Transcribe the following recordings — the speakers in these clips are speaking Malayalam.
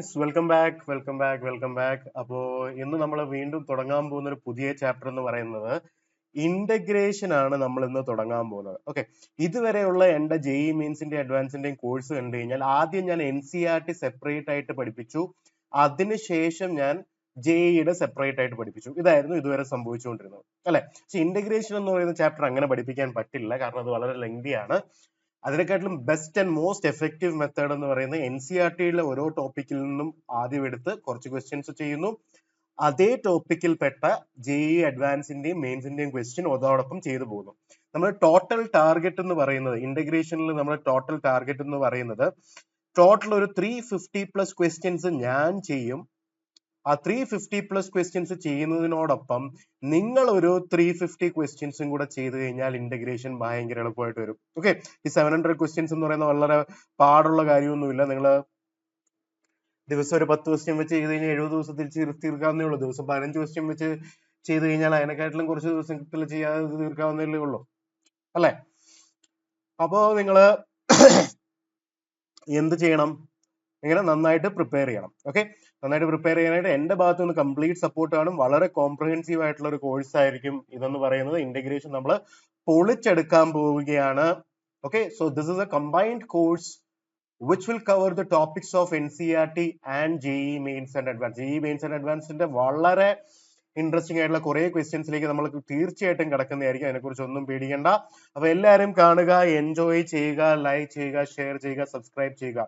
Friends welcome back. അപ്പോൾ ഇന്ന് നമ്മൾ വീണ്ടും തുടങ്ങാൻ പോകുന്ന ഒരു പുതിയ ചാപ്റ്റർ എന്ന് പറയുന്നത് ഇന്റഗ്രേഷൻ ആണ് നമ്മൾ ഇന്ന് തുടങ്ങാൻ പോകുന്നത്. ഓക്കെ, ഇതുവരെയുള്ള എന്റെ ജെഇ മീൻസിന്റെ അഡ്വാൻസിന്റെയും കോഴ്സ് കണ്ടു കഴിഞ്ഞാൽ ആദ്യം ഞാൻ NCERT സെപ്പറേറ്റ് ആയിട്ട് പഠിപ്പിച്ചു, അതിനുശേഷം ഞാൻ ജെഇയുടെ സെപ്പറേറ്റ് ആയിട്ട് പഠിപ്പിച്ചു. ഇതായിരുന്നു ഇതുവരെ സംഭവിച്ചുകൊണ്ടിരുന്നത് അല്ലെ. പക്ഷെ ഇന്റഗ്രേഷൻ എന്ന് പറയുന്ന ചാപ്റ്റർ അങ്ങനെ പഠിപ്പിക്കാൻ പറ്റില്ല, കാരണം അത് വളരെ ലെങ്തി ആണ്. അതിനെക്കാട്ടിലും best and most effective method എന്ന് പറയുന്നത് NCERTയിലെ ഓരോ ടോപ്പിക്കിൽ നിന്നും ആദ്യം എടുത്ത് കുറച്ച് ക്വസ്റ്റ്യൻസ് ചെയ്യുന്നു, അതേ ടോപ്പിക്കിൽ പെട്ട ജെഇ അഡ്വാൻസിന്റെയും മെയിൻസിന്റെയും ക്വസ്റ്റ്യൻ അതോടൊപ്പം ചെയ്തു പോകുന്നു. നമ്മൾ ടോട്ടൽ ടാർഗറ്റ് എന്ന് പറയുന്നത് ഇന്റഗ്രേഷനിൽ നമ്മൾ ടോട്ടൽ ടാർഗറ്റ് എന്ന് പറയുന്നത് ടോട്ടൽ ഒരു 350+ ക്വസ്റ്റ്യൻസ് ഞാൻ ചെയ്യും. ആ 350+ ക്വസ്റ്റ്യൻസ് ചെയ്യുന്നതിനോടൊപ്പം നിങ്ങൾ ഒരു 350 ക്വസ്റ്റ്യൻസും കൂടെ ചെയ്ത് കഴിഞ്ഞാൽ ഇന്റഗ്രേഷൻ ഭയങ്കര എളുപ്പമായിട്ട് വരും. ഓക്കെ, ഈ 700 ക്വസ്റ്റ്യൻസ് എന്ന് പറയുന്നത് വളരെ പാടുള്ള കാര്യമൊന്നുമില്ല. നിങ്ങൾ ദിവസം ഒരു 10 ക്വസ്റ്റ്യൻ വെച്ച് ചെയ്ത് കഴിഞ്ഞാൽ 70 ദിവസത്തിൽ തീർക്കാവുന്നേ ഉള്ളൂ. ദിവസം 15 ക്വസ്റ്റ്യൻ വെച്ച് ചെയ്ത് കഴിഞ്ഞാൽ അതിനെക്കാട്ടിലും കുറച്ച് ദിവസത്തിൽ ചെയ്യാതെ തീർക്കാവുന്നേ ഉള്ളൂ അല്ലെ. അപ്പോ നിങ്ങള് എന്ത് ചെയ്യണം? ഇങ്ങനെ നന്നായിട്ട് പ്രിപ്പയർ ചെയ്യണം. ഓക്കെ, നന്നായിട്ട് പ്രിപ്പയർ ചെയ്യാനായിട്ട് എന്റെ ഭാഗത്ത് നിന്ന് കംപ്ലീറ്റ് സപ്പോർട്ട് ആണ്. വളരെ കോംപ്രഹെൻസീവ് ആയിട്ടുള്ള ഒരു കോഴ്സ് ആയിരിക്കും ഇതെന്ന് പറയുന്നത്. ഇന്റഗ്രേഷൻ നമ്മൾ പൊളിച്ചെടുക്കാൻ പോവുകയാണ്. Okay, so this is A combined course which will cover the topics of NCERT and JEE Mains and Advanced. JEE Mains and Advanced വളരെ ഇൻട്രസ്റ്റിംഗ് ആയിട്ടുള്ള കുറെ ക്വസ്റ്റ്യൻസിലേക്ക് നമ്മൾ തീർച്ചയായിട്ടും കിടക്കുന്നതായിരിക്കും. അതിനെക്കുറിച്ച് ഒന്നും പേടിക്കണ്ട. അപ്പൊ എല്ലാവരും കാണുക, എൻജോയ് ചെയ്യുക, ലൈക്ക് ചെയ്യുക, ഷെയർ ചെയ്യുക, സബ്സ്ക്രൈബ് ചെയ്യുക.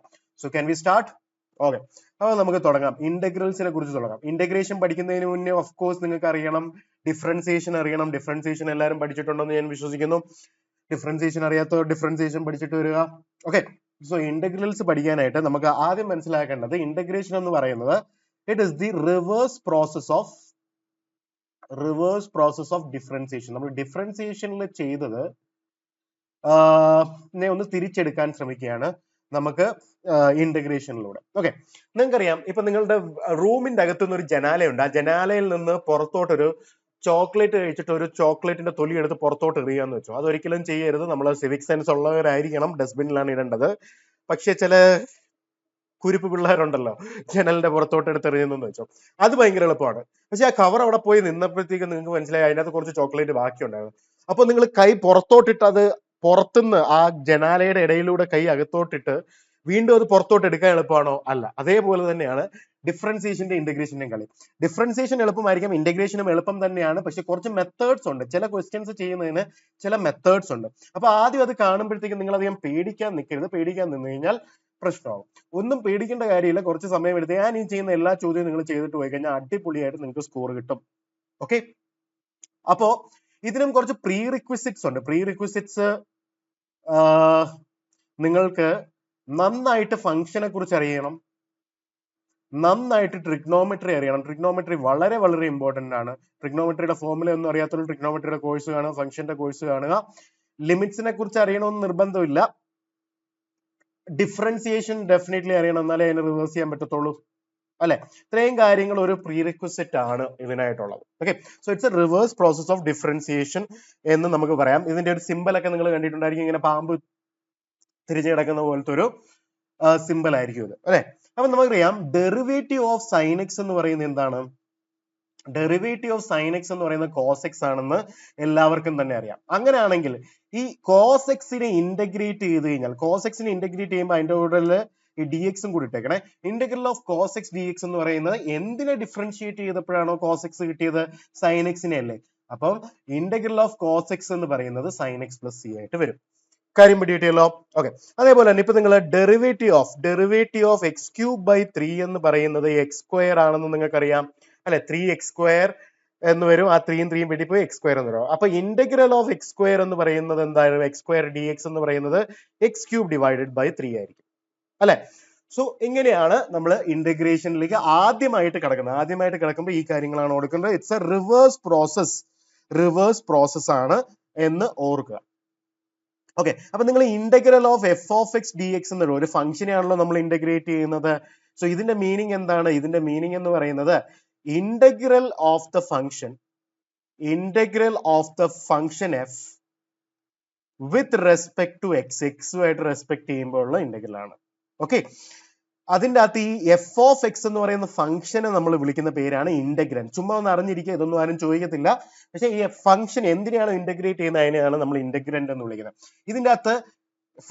So can we start? Okay, അപ്പൊ നമുക്ക് തുടങ്ങാം. ഇന്റഗ്രൽസിനെ കുറിച്ച് തുടങ്ങാം. ഇന്റഗ്രേഷൻ പഠിക്കുന്നതിന് മുന്നേ ഓഫ് കോഴ്സ് നിങ്ങൾക്ക് അറിയണം, ഡിഫറൻസിയേഷൻ അറിയണം. ഡിഫറൻസിയേഷൻ എല്ലാവരും പഠിച്ചിട്ടുണ്ടെന്ന് ഞാൻ വിശ്വസിക്കുന്നു. ഡിഫറൻസിയേഷൻ അറിയാത്തവർ ഡിഫറൻസിയേഷൻ പഠിച്ചിട്ട് വരിക. ഓക്കെ, സോ ഇന്റഗ്രൽസ് പഠിക്കാനായിട്ട് നമുക്ക് ആദ്യം മനസ്സിലാക്കേണ്ടത് ഇന്റഗ്രേഷൻ എന്ന് പറയുന്നത് it is the reverse process of differentiation. നമ്മൾ ഡിഫറൻസിയേഷനിൽ ചെയ്തത് ഒന്ന് തിരിച്ചെടുക്കാൻ ശ്രമിക്കുകയാണ് നമുക്ക് ഇന്റഗ്രേഷനിലൂടെ. ഓക്കെ, നിങ്ങൾക്കറിയാം, ഇപ്പൊ നിങ്ങളുടെ റൂമിന്റെ അകത്തുനിന്ന് ഒരു ജനാലയുണ്ട്. ആ ജനാലയിൽ നിന്ന് പുറത്തോട്ടൊരു ചോക്ലേറ്റ് കഴിച്ചിട്ട് ഒരു ചോക്ലേറ്റിന്റെ തൊലി എടുത്ത് പുറത്തോട്ട് എറിയാന്ന് വെച്ചോ. അതൊരിക്കലും ചെയ്യരുത്. നമ്മൾ സിവിക് സെൻസ് ഉള്ളവരായിരിക്കണം, ഡസ്റ്റ്ബിനിലാണ് ഇടേണ്ടത്. പക്ഷെ ചില കുരിപ്പ് പിള്ളേരുണ്ടല്ലോ, ജനലിന്റെ പുറത്തോട്ട് എടുത്ത് എറിയുന്നെന്ന് വെച്ചോ, അത് ഭയങ്കര എളുപ്പമാണ്. പക്ഷെ ആ കവർ അവിടെ പോയി നിന്നപ്പോഴത്തേക്ക് നിങ്ങൾക്ക് മനസ്സിലായി അതിനകത്ത് കുറച്ച് ചോക്ലേറ്റ് ബാക്കിയുണ്ടായിരുന്നു. അപ്പൊ നിങ്ങൾ കൈ പുറത്തോട്ടിട്ട് അത് പുറത്തുനിന്ന് ആ ജനാലയുടെ ഇടയിലൂടെ കൈ അകത്തോട്ടിട്ട് വീണ്ടും അത് പുറത്തോട്ട് എടുക്കാൻ എളുപ്പമാണോ? അല്ല. അതേപോലെ തന്നെയാണ് ഡിഫറൻസിയേഷന്റെ ഇന്റഗ്രേഷന്റെയും കളി. ഡിഫറൻസിയേഷൻ എളുപ്പമായിരിക്കും, ഇന്റഗ്രേഷനും എളുപ്പം തന്നെയാണ്. പക്ഷെ കുറച്ച് മെത്തേഡ്സ് ഉണ്ട്. ചില ക്വസ്റ്റ്യൻസ് ചെയ്യുന്നതിന് ചില മെത്തേഡ്സ് ഉണ്ട്. അപ്പൊ ആദ്യം അത് കാണുമ്പോഴത്തേക്കും നിങ്ങൾ അധികം പേടിക്കാൻ നിൽക്കരുത്. പേടിക്കാൻ നിന്ന് കഴിഞ്ഞാൽ പ്രശ്നമാവും. ഒന്നും പേടിക്കേണ്ട കാര്യമില്ല. കുറച്ച് സമയം എടുത്ത് ഞാൻ ഈ ചെയ്യുന്ന എല്ലാ ചോദ്യവും നിങ്ങൾ ചെയ്തിട്ട് പോയി കഴിഞ്ഞാൽ അടിപൊളിയായിട്ട് നിങ്ങൾക്ക് സ്കോർ കിട്ടും. ഓക്കെ, അപ്പോ ഇതിനും കുറച്ച് പ്രീ റിക്വിസിറ്റ്സ് ഉണ്ട്. പ്രീ റിക്വിസിറ്റ്സ് നിങ്ങൾക്ക് നന്നായിട്ട് ഫംഗ്ഷനെ കുറിച്ച് അറിയണം, നന്നായിട്ട് ട്രിഗ്നോമെട്രി അറിയണം. ട്രിഗ്നോമെട്രി വളരെ വളരെ ഇമ്പോർട്ടന്റ് ആണ്. ട്രിഗ്നോമെട്രിയുടെ ഫോർമുല ഒന്നും അറിയാത്തവർ ട്രിഗ്നോമെട്രിയുടെ കോഴ്സ് കാണുക, ഫംഗ്ഷന്റെ കോഴ്സ് കാണുക. ലിമിറ്റ്സിനെ കുറിച്ച് അറിയണമെന്ന് നിർബന്ധമില്ല. ഡിഫറൻസിയേഷൻ ഡെഫിനറ്റ്ലി അറിയണം, എന്നാലേ അതിനെ റിവേഴ്സ് ചെയ്യാൻ പറ്റത്തുള്ളൂ അല്ലെ. ഇത്രയും കാര്യങ്ങൾ ഒരു പ്രീ റിക്വസിറ്റ് ആണ് ഇതിനായിട്ടുള്ളത്. Okay, so it's a reverse process of differentiation എന്ന് നമുക്ക് പറയാം. ഇതിന്റെ ഒരു സിമ്പിൾ ഒക്കെ നിങ്ങൾ കണ്ടിട്ടുണ്ടായിരിക്കും. ഇങ്ങനെ പാമ്പ് തിരിഞ്ഞു കിടക്കുന്ന പോലത്തെ ഒരു സിമ്പിൾ ആയിരിക്കും ഇത് അല്ലെ. അപ്പൊ നമുക്കറിയാം ഡെറിവേറ്റീവ് ഓഫ് സൈൻ എക്സ് എന്ന് പറയുന്നത് എന്താണ്? ഡെറിവേറ്റീവ് ഓഫ് സൈൻ എക്സ് എന്ന് പറയുന്നത് കോസ് എക്സ് ആണെന്ന് എല്ലാവർക്കും തന്നെ അറിയാം. അങ്ങനെയാണെങ്കിൽ ഈ കോസ് എക്സിനെ ഇന്റഗ്രേറ്റ് ചെയ്ത് കഴിഞ്ഞാൽ, കോസ് എക്സിനെ ഇന്റഗ്രേറ്റ് ചെയ്യുമ്പോൾ അതിന്റെ കൂടെ ഈ ഡി എക്സും കൂടി ഇട്ടേക്കണേ. Integral of cos x d x എന്ന് പറയുന്നത് എന്തിനെ ഡിഫറൻഷിയേറ്റ് ചെയ്തപ്പോഴാണോ കോസ് എക്സ് കിട്ടിയത്? സൈൻ എക്സിനെ അല്ലേ. അപ്പം ഇന്റഗ്രൽ ഓഫ് കോസ് എക്സ് എന്ന് പറയുന്നത് സൈൻ എക്സ് പ്ലസ് സി ആയിട്ട് വരും. കാര്യം പിടികിട്ടിയല്ലോ. ഓക്കെ, അതേപോലെ തന്നെ ഇപ്പൊ നിങ്ങൾ derivative of x cube by 3 എന്ന് പറയുന്നത് എക്സ് സ്ക്വയർ ആണെന്ന് നിങ്ങൾക്കറിയാം അല്ലെ. 3x² എന്ന് വരും. ആ 3 വെട്ടി പോയി x² എന്ന് വരും. അപ്പൊ ഇന്റഗ്രൽ ഓഫ് x² എന്ന് പറയുന്നത് എന്തായാലും x² dx എന്ന് പറയുന്നത് x³ ഡിവൈഡഡ് ബൈ 3 ആയിരിക്കും അല്ലെ. സോ ഇങ്ങനെയാണ് നമ്മൾ ഇന്റഗ്രേഷനിലേക്ക് ആദ്യമായിട്ട് കിടക്കുമ്പോൾ ഈ കാര്യങ്ങളാണ് ഓർക്കേണ്ടത്. ഇറ്റ്സ് എ റിവേഴ്സ് പ്രോസസ് ആണ് എന്ന് ഓർക്കുക. ഓക്കെ, അപ്പൊ നിങ്ങൾ integral of f of x d X എന്നുള്ള ഒരു ഫംഗ്ഷനെയാണല്ലോ നമ്മൾ ഇന്റഗ്രേറ്റ് ചെയ്യുന്നത്. സോ ഇതിന്റെ മീനിങ് എന്താണ്? ഇതിന്റെ മീനിങ് എന്ന് പറയുന്നത് integral of the function f with respect to x, എക്സുമായിട്ട് റെസ്പെക്ട് ചെയ്യുമ്പോൾ ഉള്ള ഇന്റഗ്രൽ ആണ്. ഓക്കെ, അതിൻ്റെ അകത്ത് ഈ എഫ് ഓഫ് എക്സ് എന്ന് പറയുന്ന ഫംഗ്ഷനെ നമ്മൾ വിളിക്കുന്ന പേരാണ് ഇന്റഗ്രൻ. ചുമ്മാ ഒന്ന് അറിഞ്ഞിരിക്കുക, ഇതൊന്നും ആരും ചോദിക്കത്തില്ല. പക്ഷെ ഈ ഫംഗ്ഷൻ എന്തിനാണ് ഇന്റഗ്രേറ്റ് ചെയ്യുന്നത് അതിനെയാണ് നമ്മൾ ഇന്റഗ്രന്റ് എന്ന് വിളിക്കുന്നത്. ഇതിൻ്റെ അകത്ത്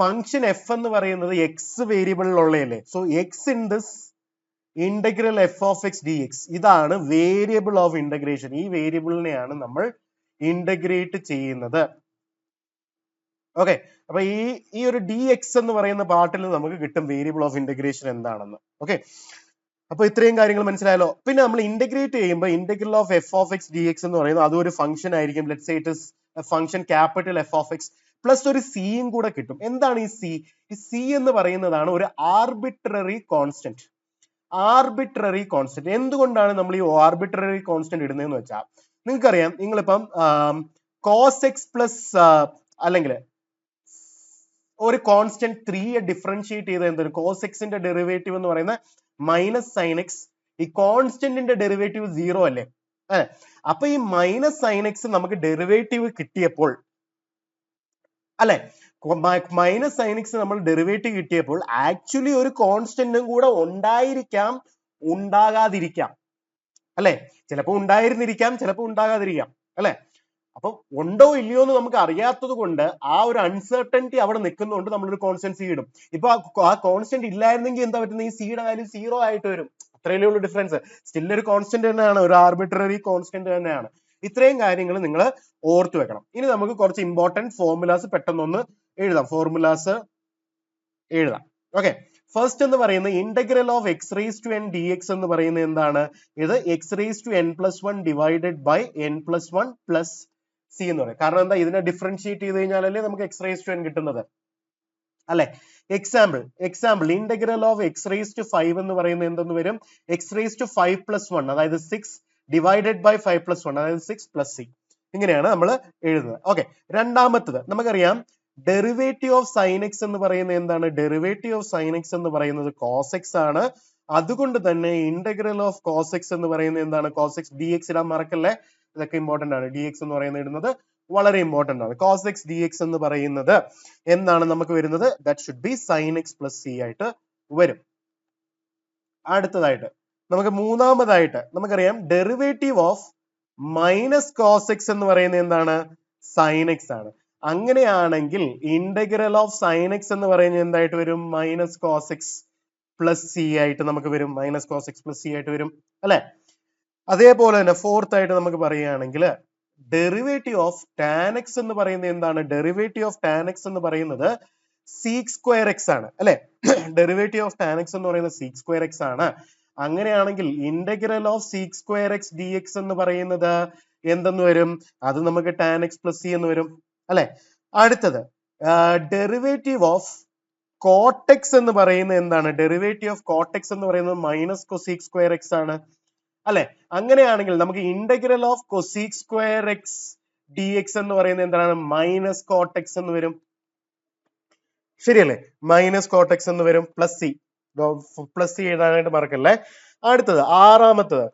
ഫംഗ്ഷൻ എഫ് എന്ന് പറയുന്നത് എക്സ് വേരിയബിളിലുള്ളതല്ലേ. So x in this integral f of x d x, ഇതാണ് വേരിയബിൾ ഓഫ് ഇന്റഗ്രേഷൻ. ഈ വേരിയബിളിനെയാണ് നമ്മൾ ഇന്റഗ്രേറ്റ് ചെയ്യുന്നത്. ഓക്കെ, അപ്പൊ ഈ ഒരു ഡി എക്സ് എന്ന് പറയുന്ന പാർട്ടിൽ നമുക്ക് കിട്ടും വേരിയബിൾ ഓഫ് ഇന്റഗ്രേഷൻ എന്താണെന്ന്. ഓക്കെ, അപ്പൊ ഇത്രയും കാര്യങ്ങൾ മനസ്സിലായല്ലോ. പിന്നെ നമ്മൾ ഇന്റഗ്രേറ്റ് ചെയ്യുമ്പോൾ integral of f of x d x എന്ന് പറയുന്നത് അതൊരു ഫംഗ്ഷൻ ആയിരിക്കും. Let's say it is function capital F of x plus ഒരു സിയും കൂടെ കിട്ടും. എന്താണ് ഈ സി? ഈ സി എന്ന് പറയുന്നതാണ് ഒരു ആർബിട്രറി കോൺസ്റ്റന്റ്. ആർബിട്രറി കോൺസ്റ്റന്റ് എന്തുകൊണ്ടാണ് നമ്മൾ ഈ ആർബിട്രറി കോൺസ്റ്റന്റ് ഇടുന്നതെന്ന് വെച്ചാൽ, നിങ്ങൾക്കറിയാം, നിങ്ങളിപ്പം കോസ് എക്സ് പ്ലസ് അല്ലെങ്കിൽ ഒരു കോൺസ്റ്റന്റ് 3 ഡിഫറൻഷിയേറ്റ് ചെയ്ത് എന്താണ് കോസ് എക്സിന്റെ ഡെറിവേറ്റീവ് എന്ന് പറയുന്ന മൈനസ് സൈൻ എക്സ്. ഈ കോൺസ്റ്റന്റിന്റെ ഡെറിവേറ്റീവ് 0 അല്ലേ? അപ്പൊ ഈ മൈനസ് സൈൻ എക്സ് നമുക്ക് ഡെറിവേറ്റീവ് കിട്ടിയപ്പോൾ അല്ലെ, മൈനസ് സൈൻ എക്സ് നമ്മൾ ഡെറിവേറ്റീവ് കിട്ടിയപ്പോൾ ആക്ച്വലി ഒരു കോൺസ്റ്റന്റും കൂടെ ഉണ്ടായിരിക്കാം, ഉണ്ടാകാതിരിക്കാം അല്ലെ. ചിലപ്പോൾ ഉണ്ടായിരുന്നിരിക്കാം, ചിലപ്പോൾ ഉണ്ടാകാതിരിക്കാം അല്ലെ. അപ്പൊ ഉണ്ടോ ഇല്ലയോ എന്ന് നമുക്ക് അറിയാത്തത് കൊണ്ട് ആ ഒരു അൺസർട്ടനിറ്റി അവിടെ നിൽക്കുന്നതുകൊണ്ട് നമ്മളൊരു കോൺസ്റ്റന്റ് സി ഇടും. ഇപ്പൊ ആ കോൺസ്റ്റന്റ് ഇല്ലായിരുന്നെങ്കിൽ എന്താ പറ്റുന്നത്? ഈ സിയുടെ വാല്യൂ 0 ആയിട്ട് വരും. അത്രയല്ലേ ഉള്ളൂ ഡിഫറൻസ്. സ്റ്റിൽ ഒരു കോൺസ്റ്റന്റ് തന്നെയാണ്, ഒരു ആർബിട്രറി കോൺസ്റ്റന്റ് തന്നെയാണ്. ഇത്രയും കാര്യങ്ങൾ നിങ്ങൾ ഓർത്തു വെക്കണം. ഇനി നമുക്ക് കുറച്ച് ഇമ്പോർട്ടന്റ് ഫോർമുലാസ് പെട്ടെന്നൊന്ന് എഴുതാം. ഫോർമുലാസ് എഴുതാം. ഓക്കെ, ഫസ്റ്റ് എന്ന് പറയുന്നത് integral of x raise to n d x എന്ന് പറയുന്നത് എന്താണ്? ഇത് x raise to n plus 1 divided by n plus 1 plus C എന്ന് പറയും. കാരണം എന്താ? ഇതിനെ ഡിഫറൻഷിയേറ്റ് ചെയ്ത് കഴിഞ്ഞാലല്ലേ നമുക്ക് എക്സ് റേസ് ടു എൻ കിട്ടുന്നത് അല്ലെ. Example integral of x raise to 5 എന്ന് പറയുന്നത് എന്തെന്ന് വരും? എക്സ് റേസ് ടു 5 പ്ലസ് 1 അതായത് 6 ഡിവൈഡഡ് ബൈ 5 പ്ലസ് 1 അതായത് 6 പ്ലസ് സി. ഇങ്ങനെയാണ് നമ്മൾ എഴുതുന്നത്. ഓക്കെ, രണ്ടാമത്തത് നമുക്കറിയാം ഡെറിവേറ്റീവ് ഓഫ് സൈൻ എക്സ് എന്ന് പറയുന്നത് എന്താണ്? ഡെറിവേറ്റീവ് ഓഫ് സൈൻ എക്സ് എന്ന് പറയുന്നത് കോസ് എക്സ് ആണ്. അതുകൊണ്ട് തന്നെ ഇന്റഗ്രൽ ഓഫ് കോസ് എക്സ് എന്ന് പറയുന്നത് എന്താണ്? കോസ് എക്സ് ഡി എക്സ് ഇടാൻ മറക്കല്ലേ, ഇതൊക്കെ ഇമ്പോർട്ടന്റ് ആണ്. ഡി എക്സ് എന്ന് പറയുന്നത് ഇടുന്നത് വളരെ ഇമ്പോർട്ടന്റ് ആണ്. കോസ് എക്സ് ഡി എക്സ് എന്ന് പറയുന്നത് എന്താണ് നമുക്ക് വരുന്നത്? That should be sine x plus C ആയിട്ട് വരും. അടുത്തതായിട്ട് നമുക്ക് മൂന്നാമതായിട്ട് നമുക്കറിയാം derivative of minus cos x എന്ന് പറയുന്നത് എന്താണ്? സൈൻ എക്സ് ആണ്. അങ്ങനെയാണെങ്കിൽ ഇന്റഗ്രൽ ഓഫ് സൈൻ എക്സ് എന്ന് പറയുന്നത് എന്തായിട്ട് വരും? Minus cos x plus C ആയിട്ട് നമുക്ക് വരും. Minus cos x plus C ആയിട്ട് വരും അല്ലെ. അതേപോലെ തന്നെ ഫോർത്ത് ആയിട്ട് നമുക്ക് പറയുകയാണെങ്കിൽ ഡെറിവേറ്റീവ് ഓഫ് ടാൻ എക്സ് എന്ന് പറയുന്നത് എന്താണ്? ഡെറിവേറ്റീവ് ഓഫ് ടാൻ എക്സ് എന്ന് പറയുന്നത് സീക് സ്ക്വയർ എക്സ് ആണ് അല്ലെ. ഡെറിവേറ്റീവ് ഓഫ് ടാൻ എക്സ് എന്ന് പറയുന്നത് സീക് സ്ക്വയർ എക്സ് ആണ്. അങ്ങനെയാണെങ്കിൽ integral of seek square x d x എന്ന് പറയുന്നത് എന്തെന്ന് വരും? അത് നമുക്ക് ടാൻ എക്സ് പ്ലസ് സി എന്ന് വരും അല്ലെ. അടുത്തത് ഡെറിവേറ്റീവ് ഓഫ് കോട്ടെക്സ് എന്ന് പറയുന്നത് എന്താണ്? ഡെറിവേറ്റീവ് ഓഫ് കോട്ടെക്സ് എന്ന് പറയുന്നത് മൈനസ് കൊസീക് സ്ക്വയർ എക്സ് ആണ് അല്ലെ. അങ്ങനെയാണെങ്കിൽ നമുക്ക് integral of cosec square x d x എന്ന് പറയുന്നത് എന്താണ്? മൈനസ് കോട്ടെക്സ് എന്ന് വരും. ശരിയല്ലേ? മൈനസ് കോട്ടെക്സ് എന്ന് വരും. പ്ലസ് സി എഴുതാനായിട്ട് മറക്കല്ലേ. അടുത്തത് ആറാമത്തത്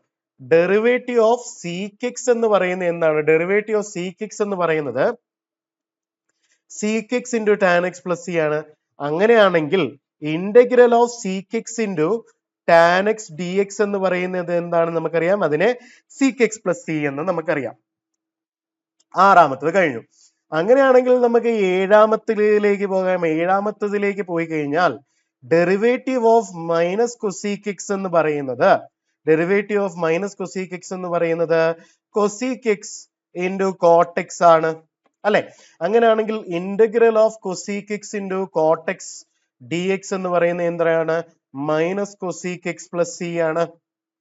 ഡെറിവേറ്റീവ് ഓഫ് സീക് എക്സ് എന്ന് പറയുന്നത് എന്താണ്? ഡെറിവേറ്റീവ് ഓഫ് സീക് എക്സ് എന്ന് പറയുന്നത് seek X into tan X plus C ആണ്. അങ്ങനെയാണെങ്കിൽ integral of seek X into tan X d x എന്ന് പറയുന്നത് എന്താണ് നമുക്കറിയാം? അതിനെ സീക് എക്സ് പ്ലസ് സി എന്ന് നമുക്കറിയാം. ആറാമത്തത് കഴിഞ്ഞു. അങ്ങനെയാണെങ്കിൽ നമുക്ക് ഏഴാമത്തിലേക്ക് പോകാം. ഏഴാമത്തതിലേക്ക് പോയി കഴിഞ്ഞാൽ derivative of minus cosec x എന്ന് പറയുന്നത് derivative of minus cosec x എന്ന് പറയുന്നത് കൊസീക് എക്സ് ഇൻറ്റു കോട്ടെക്സ് ആണ് അല്ലെ. അങ്ങനെയാണെങ്കിൽ integral of cosec x into cot x d x എന്ന് പറയുന്നത് എന്താണ്? Minus cosec x plus C ആണ്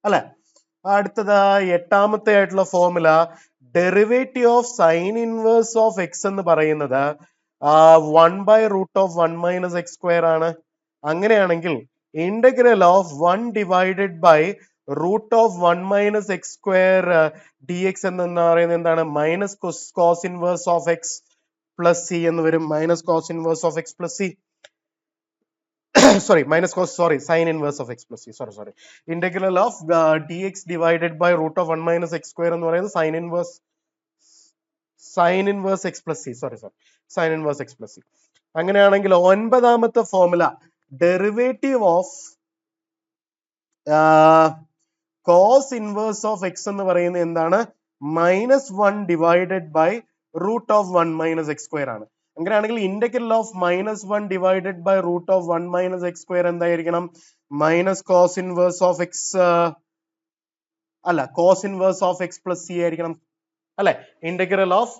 അല്ലെ. അടുത്തത് എട്ടാമത്തെ ആയിട്ടുള്ള formula derivative of sine inverse of x എന്ന് പറയുന്നത് 1/√1 മൈനസ് എക്സ് സ്ക്വയർ ആണ്. അങ്ങനെയാണെങ്കിൽ integral of 1 divided by √1 minus x square D x എന്ന് പറയുന്നത് എന്താണ്? Minus cos inverse of x plus C എന്ന് വരും. Minus cos inverse of x plus C sine inverse of x plus C sorry integral of d x divided by √1 minus x square എന്ന് പറയുന്നത് sine inverse x plus C sine inverse x plus C. അങ്ങനെയാണെങ്കിൽ ഒൻപതാമത്തെ formula derivative of cos inverse of x എന്ന് പറയുന്നത് എന്താണ്? -1 divided by root of 1 minus x square ആണ്. അങ്ങനെയാണെങ്കിൽ integral of -1 divided by root of 1 minus x square എന്തായിരിക്കണം? Minus cos inverse of x അല്ല, cos inverse of x plus C ആയിരിക്കണം അല്ലെ? Integral of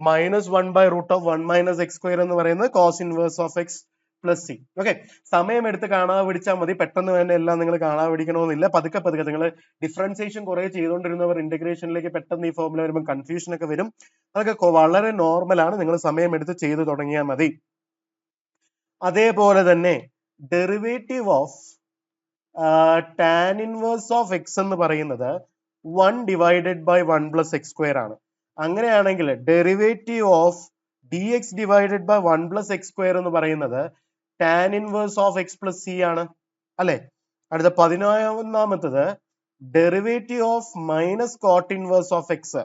-1 by root of 1 minus x square എന്ന് പറയുന്നത് cos inverse of x plus c. Okay, സമയം എടുത്ത് കാണാതെ പിടിച്ചാൽ മതി, പെട്ടെന്ന് തന്നെ എല്ലാം നിങ്ങൾ കാണാതെ പിടിക്കണമെന്നില്ല. പതുക്കെ പതുക്കെ നിങ്ങൾ ഡിഫറൻസിയേഷൻ കുറെ ചെയ്തുകൊണ്ടിരുന്നവർ ഇന്റഗ്രേഷനിലേക്ക് പെട്ടെന്ന് ഈ ഫോർമുല വരുമ്പോൾ കൺഫ്യൂഷൻ ഒക്കെ വരും. അതൊക്കെ വളരെ നോർമൽ ആണ്, നിങ്ങൾ സമയം എടുത്ത് ചെയ്ത് തുടങ്ങിയാൽ മതി. അതേപോലെ തന്നെ derivative of tan inverse of x എന്ന് പറയുന്നത് 1 divided by 1 plus x square ആണ്. അങ്ങനെയാണെങ്കിൽ derivative of d x divided by 1 plus x square എന്ന് പറയുന്നത് tan inverse of x plus C ആണ് അല്ലെ? അടുത്ത 11ാമത്തത് derivative of minus cot inverse of x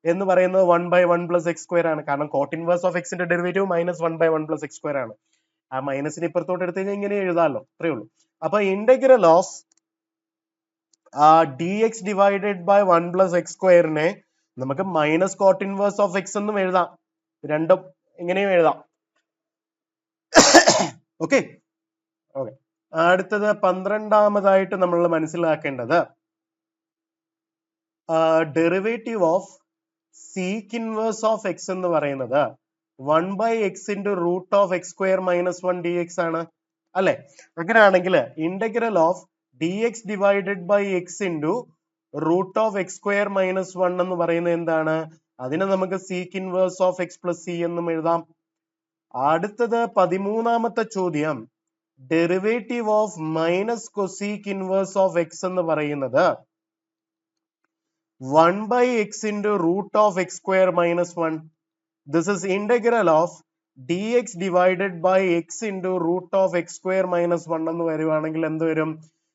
എന്ന് പറയുന്നത് 1 ബൈ 1 പ്ലസ് എക്സ് സ്ക്വയർ ആണ്. കാരണം കോട്ട് ഇൻവേഴ്സ് ഓഫ് എക്സിന്റെ derivative -1 by 1 plus x square ആണ്. ആ മൈനസിന് ഇപ്പുറത്തോട്ട് എടുത്തു കഴിഞ്ഞാൽ ഇങ്ങനെ എഴുതാമല്ലോ, അത്രേ ഉള്ളൂ. അപ്പൊ integral of d x divided by 1 plus x സ്ക്വയറിനെ നമുക്ക് minus cot inverse of x എന്നും എഴുതാം, രണ്ടും ഇങ്ങനെയും എഴുതാം. Okay okay. അടുത്തത് 12ാമതായിട്ട് നമ്മൾ മനസ്സിലാക്കേണ്ടത് derivative of sec inverse of x എന്ന് പറയുന്നത് 1 by x into root of x square minus 1 d x ആണ് അല്ലെ? അങ്ങനെയാണെങ്കിൽ integral of d x divided by x into root of x square minus 1 എന്ന് പറയുന്നത് എന്താണ്? അതിനെ നമുക്ക് sec inverse of x plus C എന്നും എഴുതാം. അടുത്തത് 13ാമത്തെ ചോദ്യം, derivative of minus cosec inverse of x എന്ന് പറയുന്നത് 1 by x into root of x square minus 1. This is integral of d x divided by x into root of x square minus 1 എന്ന് വരുവാണെങ്കിൽ എന്ത് വരും?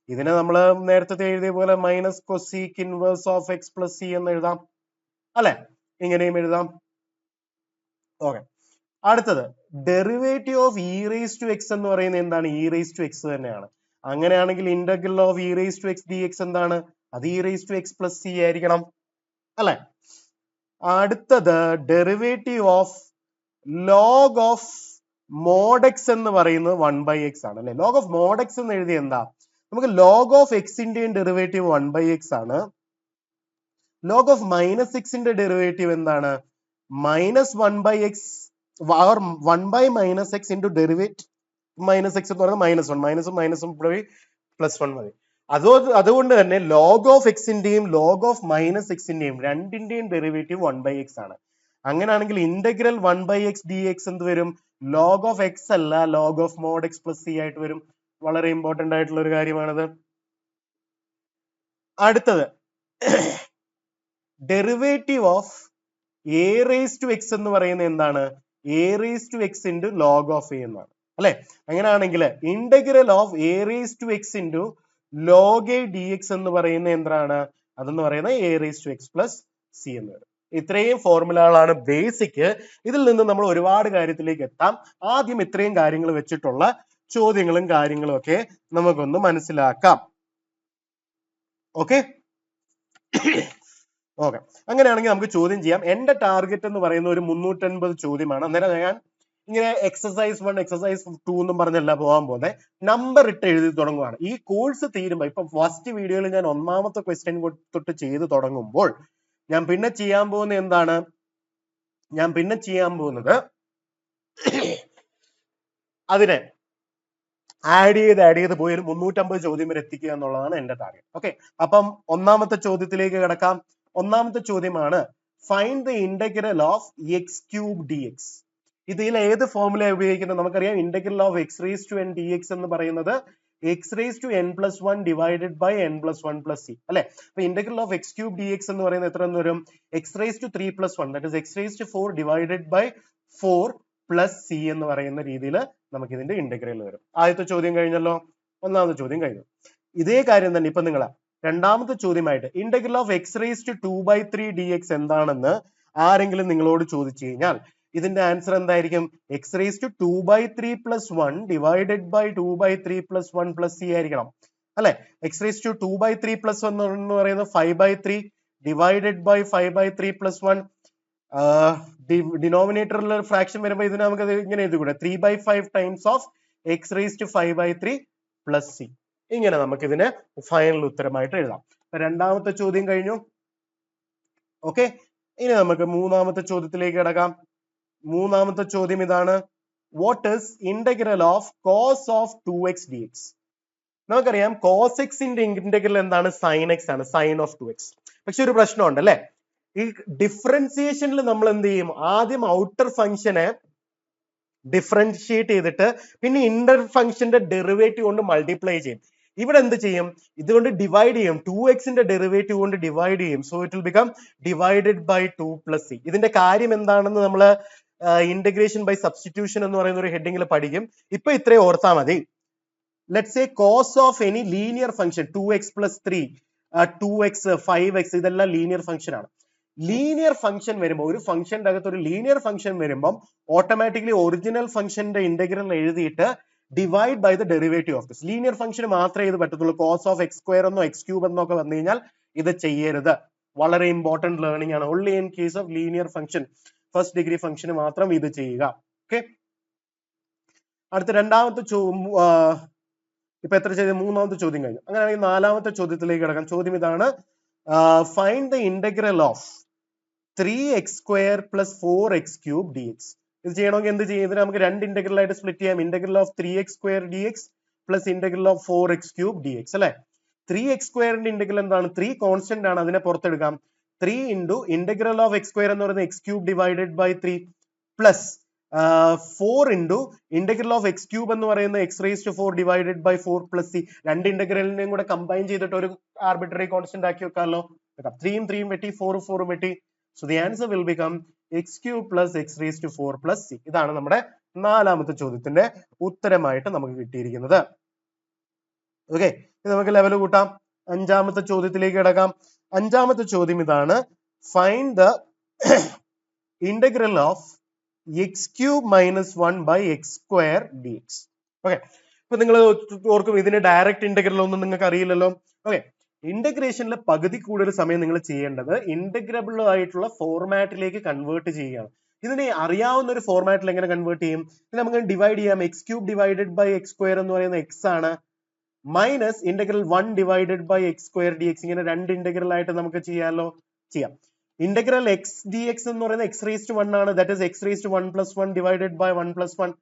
ഇതിനെ നമ്മൾ നേരത്തെ എഴുതിയ പോലെ minus cosec inverse of x plus C എന്ന് എഴുതാം അല്ലെ? ഇങ്ങനെയും എഴുതാം. ഓക്കെ. അടുത്തത് derivative of e raise to x എന്ന് പറയുന്നത് എന്താണ്? ഇ റേസ് ടു എക്സ് തന്നെയാണ്. അങ്ങനെയാണെങ്കിൽ integral of e raise to x d x എന്താണ്? അത് e raise to x plus C ആയിരിക്കണം അല്ലെ? അടുത്തത് derivative of log of mod x എന്ന് പറയുന്നത് 1 ബൈ എക്സ് ആണ് അല്ലെ? ലോഗ് ഓഫ് മോഡ് എക്സ് എന്ന് എഴുതി എന്താ? നമുക്ക് ലോഗ് ഓഫ് എക്സിന്റെയും ഡെറിവേറ്റീവ് 1 ബൈ എക്സ് ആണ്. ലോഗ് ഓഫ് മൈനസ് എക്സിന്റെ ഡെറിവേറ്റീവ് എന്താണ്? -1 by x or 1 by minus x into derivate minus x എന്ന് പറയുന്നത് -1 മൈനസും പോയി +1 മതി. അതുകൊണ്ട് തന്നെ ലോഗ് ഓഫ് എക്സിന്റെയും ലോഗ് ഓഫ് മൈനസ് എക്സിന്റെയും രണ്ടിന്റെയും ഡെറിവേറ്റീവ് 1 ബൈ എക്സ് ആണ്. അങ്ങനെയാണെങ്കിൽ integral 1 by x d x എന്ത് വരും? ലോഗ് ഓഫ് എക്സ് അല്ല, log of mod x plus C ആയിട്ട് വരും. വളരെ ഇമ്പോർട്ടന്റ് ആയിട്ടുള്ള ഒരു കാര്യമാണത്. അടുത്തത് derivative of a raise to x എന്ന് പറയുന്നത് എന്താണ്? A raise to x into log of a എന്നാണ് അല്ലെ? അങ്ങനെയാണെങ്കിൽ integral of a raise to x into log a d x എന്ന് പറയുന്നത് എന്താണ്? അതെന്ന് പറയുന്നത് a raise to x plus C എന്ന് വരും. ഇത്രയും ഫോർമുലകളാണ് ബേസിക്. ഇതിൽ നിന്ന് നമ്മൾ ഒരുപാട് കാര്യത്തിലേക്ക് എത്താം. ആദ്യം ഇത്രയും കാര്യങ്ങൾ വെച്ചിട്ടുള്ള ചോദ്യങ്ങളും കാര്യങ്ങളും ഒക്കെ നമുക്കൊന്ന് മനസ്സിലാക്കാം. Okay okay. അങ്ങനെയാണെങ്കിൽ നമുക്ക് ചോദ്യം ചെയ്യാം. എന്റെ ടാർഗറ്റ് എന്ന് പറയുന്ന ഒരു 350 ചോദ്യമാണ്. അന്നേരം ഞാൻ ഇങ്ങനെ എക്സസൈസ് 1 എക്സസൈസ് 2 എന്നും പറഞ്ഞല്ല പോകാൻ പോകുന്നത്, നമ്പർ ഇട്ട് എഴുതി തുടങ്ങുവാണ്. ഈ കോഴ്സ് തീരുമ്പോൾ ഇപ്പൊ ഫസ്റ്റ് വീഡിയോയിൽ ഞാൻ 1ാമത്തെ ക്വസ്റ്റ്യൻ തൊട്ട് ചെയ്ത് തുടങ്ങുമ്പോൾ ഞാൻ പിന്നെ ചെയ്യാൻ പോകുന്നത് എന്താണ്? ഞാൻ പിന്നെ ചെയ്യാൻ പോകുന്നത് അതിനെ ആഡ് ചെയ്ത് പോയി ഒരു 350 ചോദ്യം വരെ എത്തിക്കുക എന്നുള്ളതാണ് എന്റെ ടാർഗറ്റ്. ഓക്കെ, അപ്പം 1ാമത്തെ ചോദ്യത്തിലേക്ക് കിടക്കാം. 1ാമത്തെ ചോദ്യമാണ് find the integral of x cube d x. ഇതിൽ ഏത് ഫോർമുല ഉപയോഗിക്കുന്നത്? നമുക്കറിയാം integral of x raise to n d x എന്ന് പറയുന്നത് x raise to n plus 1 divided by n plus 1 plus C അല്ലെ? അപ്പൊ integral of x cube d x എന്ന് പറയുന്നത് എത്ര എന്ന് വരും? X raise to 3 plus 1 that is x raise to 4 divided by 4 plus C എന്ന് പറയുന്ന രീതിയിൽ നമുക്ക് ഇതിന്റെ ഇന്റഗ്രൽ വരും. ആദ്യത്തെ ചോദ്യം കഴിഞ്ഞല്ലോ, 1ാമത്തെ ചോദ്യം കഴിഞ്ഞു. ഇതേ കാര്യം തന്നെ ഇപ്പൊ നിങ്ങൾ 2ാമത്തെ ചോദ്യമായിട്ട് integral of x raise to 2/3 d x എന്താണെന്ന് ആരെങ്കിലും നിങ്ങളോട് ചോദിച്ചു കഴിഞ്ഞാൽ ഇതിന്റെ ആൻസർ എന്തായിരിക്കും? X raise to 2/3 plus 1 divided by 2/3 plus 1 plus C ആയിരിക്കണം അല്ലെ? എക്സ് റേസ് ടു 2/3 പ്ലസ് 1 എന്ന് പറയുന്നത് 5/3 ഡിവൈഡഡ് ബൈ 5/3 പ്ലസ് 1. ഡിനോമിനേറ്ററിൽ ഫ്രാക്ഷൻ വരുമ്പോൾ ഇതിന് നമുക്ക് ഇങ്ങനെ എഴുതിക്കൂടെ 3/5 times of x raise to 5/3 plus C. ഇങ്ങനെ നമുക്ക് ഇതിന് ഫൈനൽ ഉത്തരമായിട്ട് എഴുതാം. രണ്ടാമത്തെ ചോദ്യം കഴിഞ്ഞു. ഓക്കെ, ഇനി നമുക്ക് മൂന്നാമത്തെ ചോദ്യത്തിലേക്ക് കിടക്കാം. മൂന്നാമത്തെ ചോദ്യം ഇതാണ്. What is integral of cos of 2x dx? നമുക്കറിയാം കോസ് എക്സിന്റെ ഇന്റഗ്രൽ എന്താണ്? സൈൻ എക്സ് ആണ്, സൈൻ ഓഫ് 2x. പക്ഷെ ഒരു പ്രശ്നമുണ്ട് അല്ലെ, ഈ ഡിഫറൻസിയേഷനിൽ നമ്മൾ എന്ത് ചെയ്യും? ആദ്യം ഔട്ടർ ഫംഗ്ഷനെ ഡിഫറൻഷിയേറ്റ് ചെയ്തിട്ട് പിന്നെ ഇന്റർ ഫംഗ്ഷന്റെ ഡെറിവേറ്റീവ് കൊണ്ട് മൾട്ടിപ്ലൈ ചെയ്യും. ഇവിടെ എന്ത് ചെയ്യും? ഇതുകൊണ്ട് ഡിവൈഡ് ചെയ്യും. 2xന്റെ ഡെറിവേറ്റീവ് കൊണ്ട് ഡിവൈഡ് ചെയ്യും. So it will become divided by 2 plus C. ഇതിന്റെ കാര്യം എന്താണെന്ന് നമ്മൾ ഇന്റഗ്രേഷൻ ബൈ സബ്സ്റ്റിറ്റ്യൂഷൻ എന്ന് പറയുന്ന ഒരു ഹെഡിങ്ങിൽ പഠിക്കും. ഇപ്പൊ ഇത്രയും ഓർത്താൽ മതി. Let's say cos of any linear function 2x plus 3, 2x, 5x ഇതെല്ലാം ലീനിയർ ഫംഗ്ഷൻ ആണ്. ലീനിയർ ഫംഗ്ഷൻ വരുമ്പോൾ, ഒരു ഫംഗ്ഷന്റെ അകത്ത് ഒരു ലീനിയർ ഫംഗ്ഷൻ വരുമ്പോൾ ഓട്ടോമാറ്റിക്കലി ഒറിജിനൽ ഫംഗ്ഷന്റെ ഇന്റഗ്രൽ എഴുതിയിട്ട് divide by the derivative of this. Linear ഫംഗ്ഷന് മാത്രമേ ഇത് പറ്റത്തുള്ളൂ. കോസ് ഓഫ് എക്സ് സ്ക്വയർ എന്നോ എക്സ് ക്യൂബ് എന്നോ ഒക്കെ വന്നു കഴിഞ്ഞാൽ ഇത് ചെയ്യരുത്. വളരെ ഇമ്പോർട്ടന്റ് ലേണിംഗ് ആണ്. Only in case of linear function, first degree ഫംഗ്ഷന് മാത്രം ഇത് ചെയ്യുക. ഓക്കെ, അടുത്ത രണ്ടാമത്തെ ഇപ്പൊ എത്ര ചോദ്യം? മൂന്നാമത്തെ ചോദ്യം കഴിഞ്ഞു. അങ്ങനെയാണെങ്കിൽ നാലാമത്തെ ചോദ്യത്തിലേക്ക് കിടക്കാം. ചോദ്യം ഇതാണ്. Find the integral of 3x square plus 4x cube dx. ഇത് ചെയ്യണമെങ്കിൽ എന്ത് ചെയ്യും? ഇതിന് നമുക്ക് രണ്ട് ഇന്റഗ്രൽ ആയിട്ട് സ്പ്ലിറ്റ് ചെയ്യാം. Integral of 3x square dx plus integral of 4x cube dx അല്ലെ? 3x സ്ക്വയറിന്റെ ഇന്റഗ്രൽ എന്താണ്? 3 കോൺസ്റ്റന്റ് ആണ്, അതിനെ പുറത്തെടുക്കാം. 3 into integral of x square എന്ന് പറയുന്നത് x cube divided by 3 plus 4 into integral of x cube എന്ന് പറയുന്നത് x raise to 4 divided by 4 plus C. രണ്ട് ഇന്റഗ്രലിനെയും കൂടെ കമ്പൈൻ ചെയ്തിട്ട് ഒരു ആർബിട്രറി കോൺസ്റ്റന്റ് ആക്കി വെക്കാമല്ലോ. 3 3 വെട്ടി, 4 4 വെട്ടി. So the answer will become x cube plus x raise to 4 plus C. ഇതാണ് നമ്മുടെ നാലാമത്തെ ചോദ്യത്തിന്റെ ഉത്തരമായിട്ട് നമുക്ക് കിട്ടിയിരിക്കുന്നത്. ഓക്കെ, ഇത് നമുക്ക് ലെവൽ കൂട്ടാം. അഞ്ചാമത്തെ ചോദ്യത്തിലേക്ക് കിടക്കാം. അഞ്ചാമത്തെ ചോദ്യം ഇതാണ്. Find the integral of x cube minus 1 by x square dx. Okay, ഇപ്പൊ നിങ്ങൾ ഓർക്കും ഇതിന് ഡയറക്റ്റ് ഇന്റഗ്രൽ ഒന്നും നിങ്ങൾക്ക് അറിയില്ലല്ലോ. ഓക്കെ, ഇന്റഗ്രേഷനിലെ പകുതി കൂടുതൽ സമയം നിങ്ങൾ ചെയ്യേണ്ടത് ഇന്റഗ്രബിൾ ആയിട്ടുള്ള ഫോർമാറ്റിലേക്ക് കൺവേർട്ട് ചെയ്യുകയാണ്. ഇതിനെ അറിയാവുന്ന ഒരു ഫോർമാറ്റിൽ എങ്ങനെ കൺവേർട്ട് ചെയ്യും? ഇത് നമുക്ക് ഡിവൈഡ് ചെയ്യാം. X cube divided by x square എന്ന് പറയുന്ന എക്സ് ആണ്, minus integral 1 divided by x square dx. ഇങ്ങനെ രണ്ട് ഇന്റഗ്രൽ ആയിട്ട് നമുക്ക് ചെയ്യാം. ഇന്റഗ്രൽ എക്സ് ഡി എക്സ് എന്ന് പറയുന്നത് എക്സ് റേസ് ടു 1 ആണ്, that is x raise to 1 plus 1 divided by 1 plus 1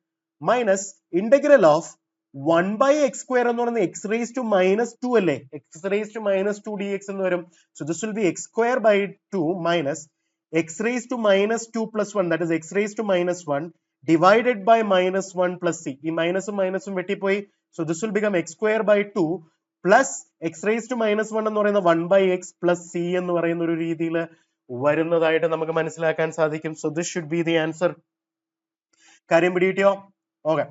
minus integral of 1 by x square എന്ന് പറയുന്നത് എക്സ് റേസ് ടു മൈനസ് 2 അല്ലേ, x raise to minus 2 dx എന്ന് വരും. So this will be x square by 2 minus x raise to minus 2 plus 1 that is x raise to minus 1 divided by minus 1 plus C. ഈ മൈനസും മൈനസും വെട്ടിപ്പോയി. So this will become x square by 2 plus x raise to minus 1 എന്ന് പറയുന്ന 1 ബൈ എക്സ് പ്ലസ് സി എന്ന് പറയുന്ന ഒരു രീതിയിൽ വരുന്നതായിട്ട് നമുക്ക് മനസ്സിലാക്കാൻ സാധിക്കും. So this should be the answer. കാര്യം പിടികിട്ടിയോ? ഓക്കെ,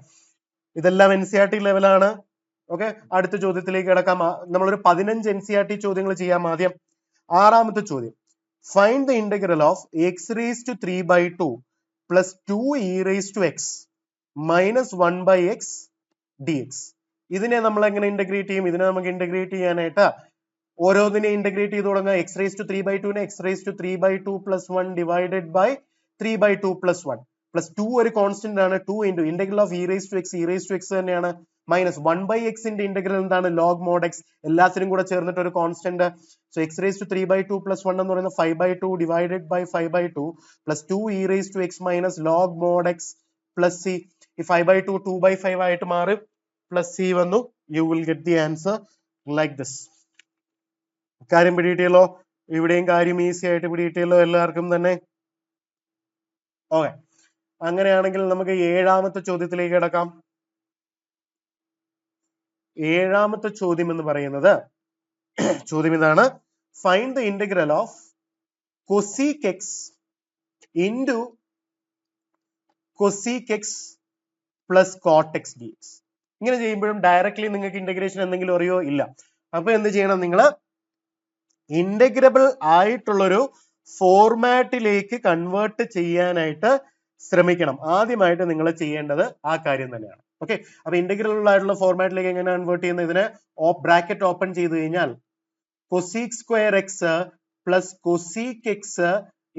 ഇതെല്ലാം NCERT ലെവലാണ്. ഓക്കെ, അടുത്ത ചോദ്യത്തിലേക്ക് കിടക്കാം. നമ്മളൊരു 15 NCERT ചോദ്യങ്ങൾ ചെയ്യാം. ആദ്യം ആറാമത്തെ ചോദ്യം. Find the integral of x raise to 3/2 plus 2 e raise to x minus 1 by x dx. ഇതിനെ നമ്മൾ എങ്ങനെ ഇന്റഗ്രേറ്റ് ചെയ്യും? ഇതിനെ നമുക്ക് ഇന്റഗ്രേറ്റ് ചെയ്യാനായിട്ട് ഓരോന്നിനെ ഇന്റഗ്രേറ്റ് ചെയ്ത് തുടങ്ങാം. X raise to 3/2 x raise to 3/2 plus 1 divided by 3/2 plus 1 plus 2 ഒരു കോൺസ്റ്റന്റ് ആണ്. 2 into integral of e raise to x തന്നെയാണ്, മൈനസ് 1 ബൈ എക്സിന്റെ ഇന്റഗ്രൽ എന്താണ്? Log mod x. എല്ലാത്തിനും കൂടെ ചേർന്നിട്ട് ഒരു constant. So x raise to 3/2 plus 1 എന്ന് പറയുന്നത് 5/2 divided by 5/2 plus 2 e raise to x minus log mod x plus C. ഈ 5/2 2/5 ആയിട്ട് മാറി പ്ലസ് സി വന്നു. You will get the answer like this. കാര്യം പിടികിട്ടിയല്ലോ? ഇവിടെയും കാര്യം ഈസി ആയിട്ട് പിടികിട്ടിയല്ലോ എല്ലാവർക്കും തന്നെ. ഓക്കെ, അങ്ങനെയാണെങ്കിൽ നമുക്ക് ഏഴാമത്തെ ചോദ്യത്തിലേക്ക് കിടക്കാം. ഏഴാമത്തെ ചോദ്യം എന്ന് പറയുന്നത് ചോദ്യം ഇതാണ്. Find the integral of cosec x into cosec x plus coat X dx. ഇങ്ങനെ ചെയ്യുമ്പോഴും ഡയറക്ട്ലി നിങ്ങൾക്ക് ഇന്റഗ്രേഷൻ എന്തെങ്കിലും അറിയോ? ഇല്ല. അപ്പൊ എന്ത് ചെയ്യണം? നിങ്ങൾ ഇന്റഗ്രബിൾ ആയിട്ടുള്ളൊരു ഫോർമാറ്റിലേക്ക് കൺവേർട്ട് ചെയ്യാനായിട്ട് ശ്രമിക്കണം. ആദ്യമായിട്ട് നിങ്ങൾ ചെയ്യേണ്ടത് ആ കാര്യം തന്നെയാണ്. ഓക്കെ, അപ്പൊ ഇന്റഗ്രൽ ആയിട്ടുള്ള ഫോർമാറ്റിലേക്ക് എങ്ങനെ കൺവേർട്ട് ചെയ്യുന്നത്? ഇതിനെ ബ്രാക്കറ്റ് ഓപ്പൺ ചെയ്ത് കഴിഞ്ഞാൽ cosec square X plus cosec x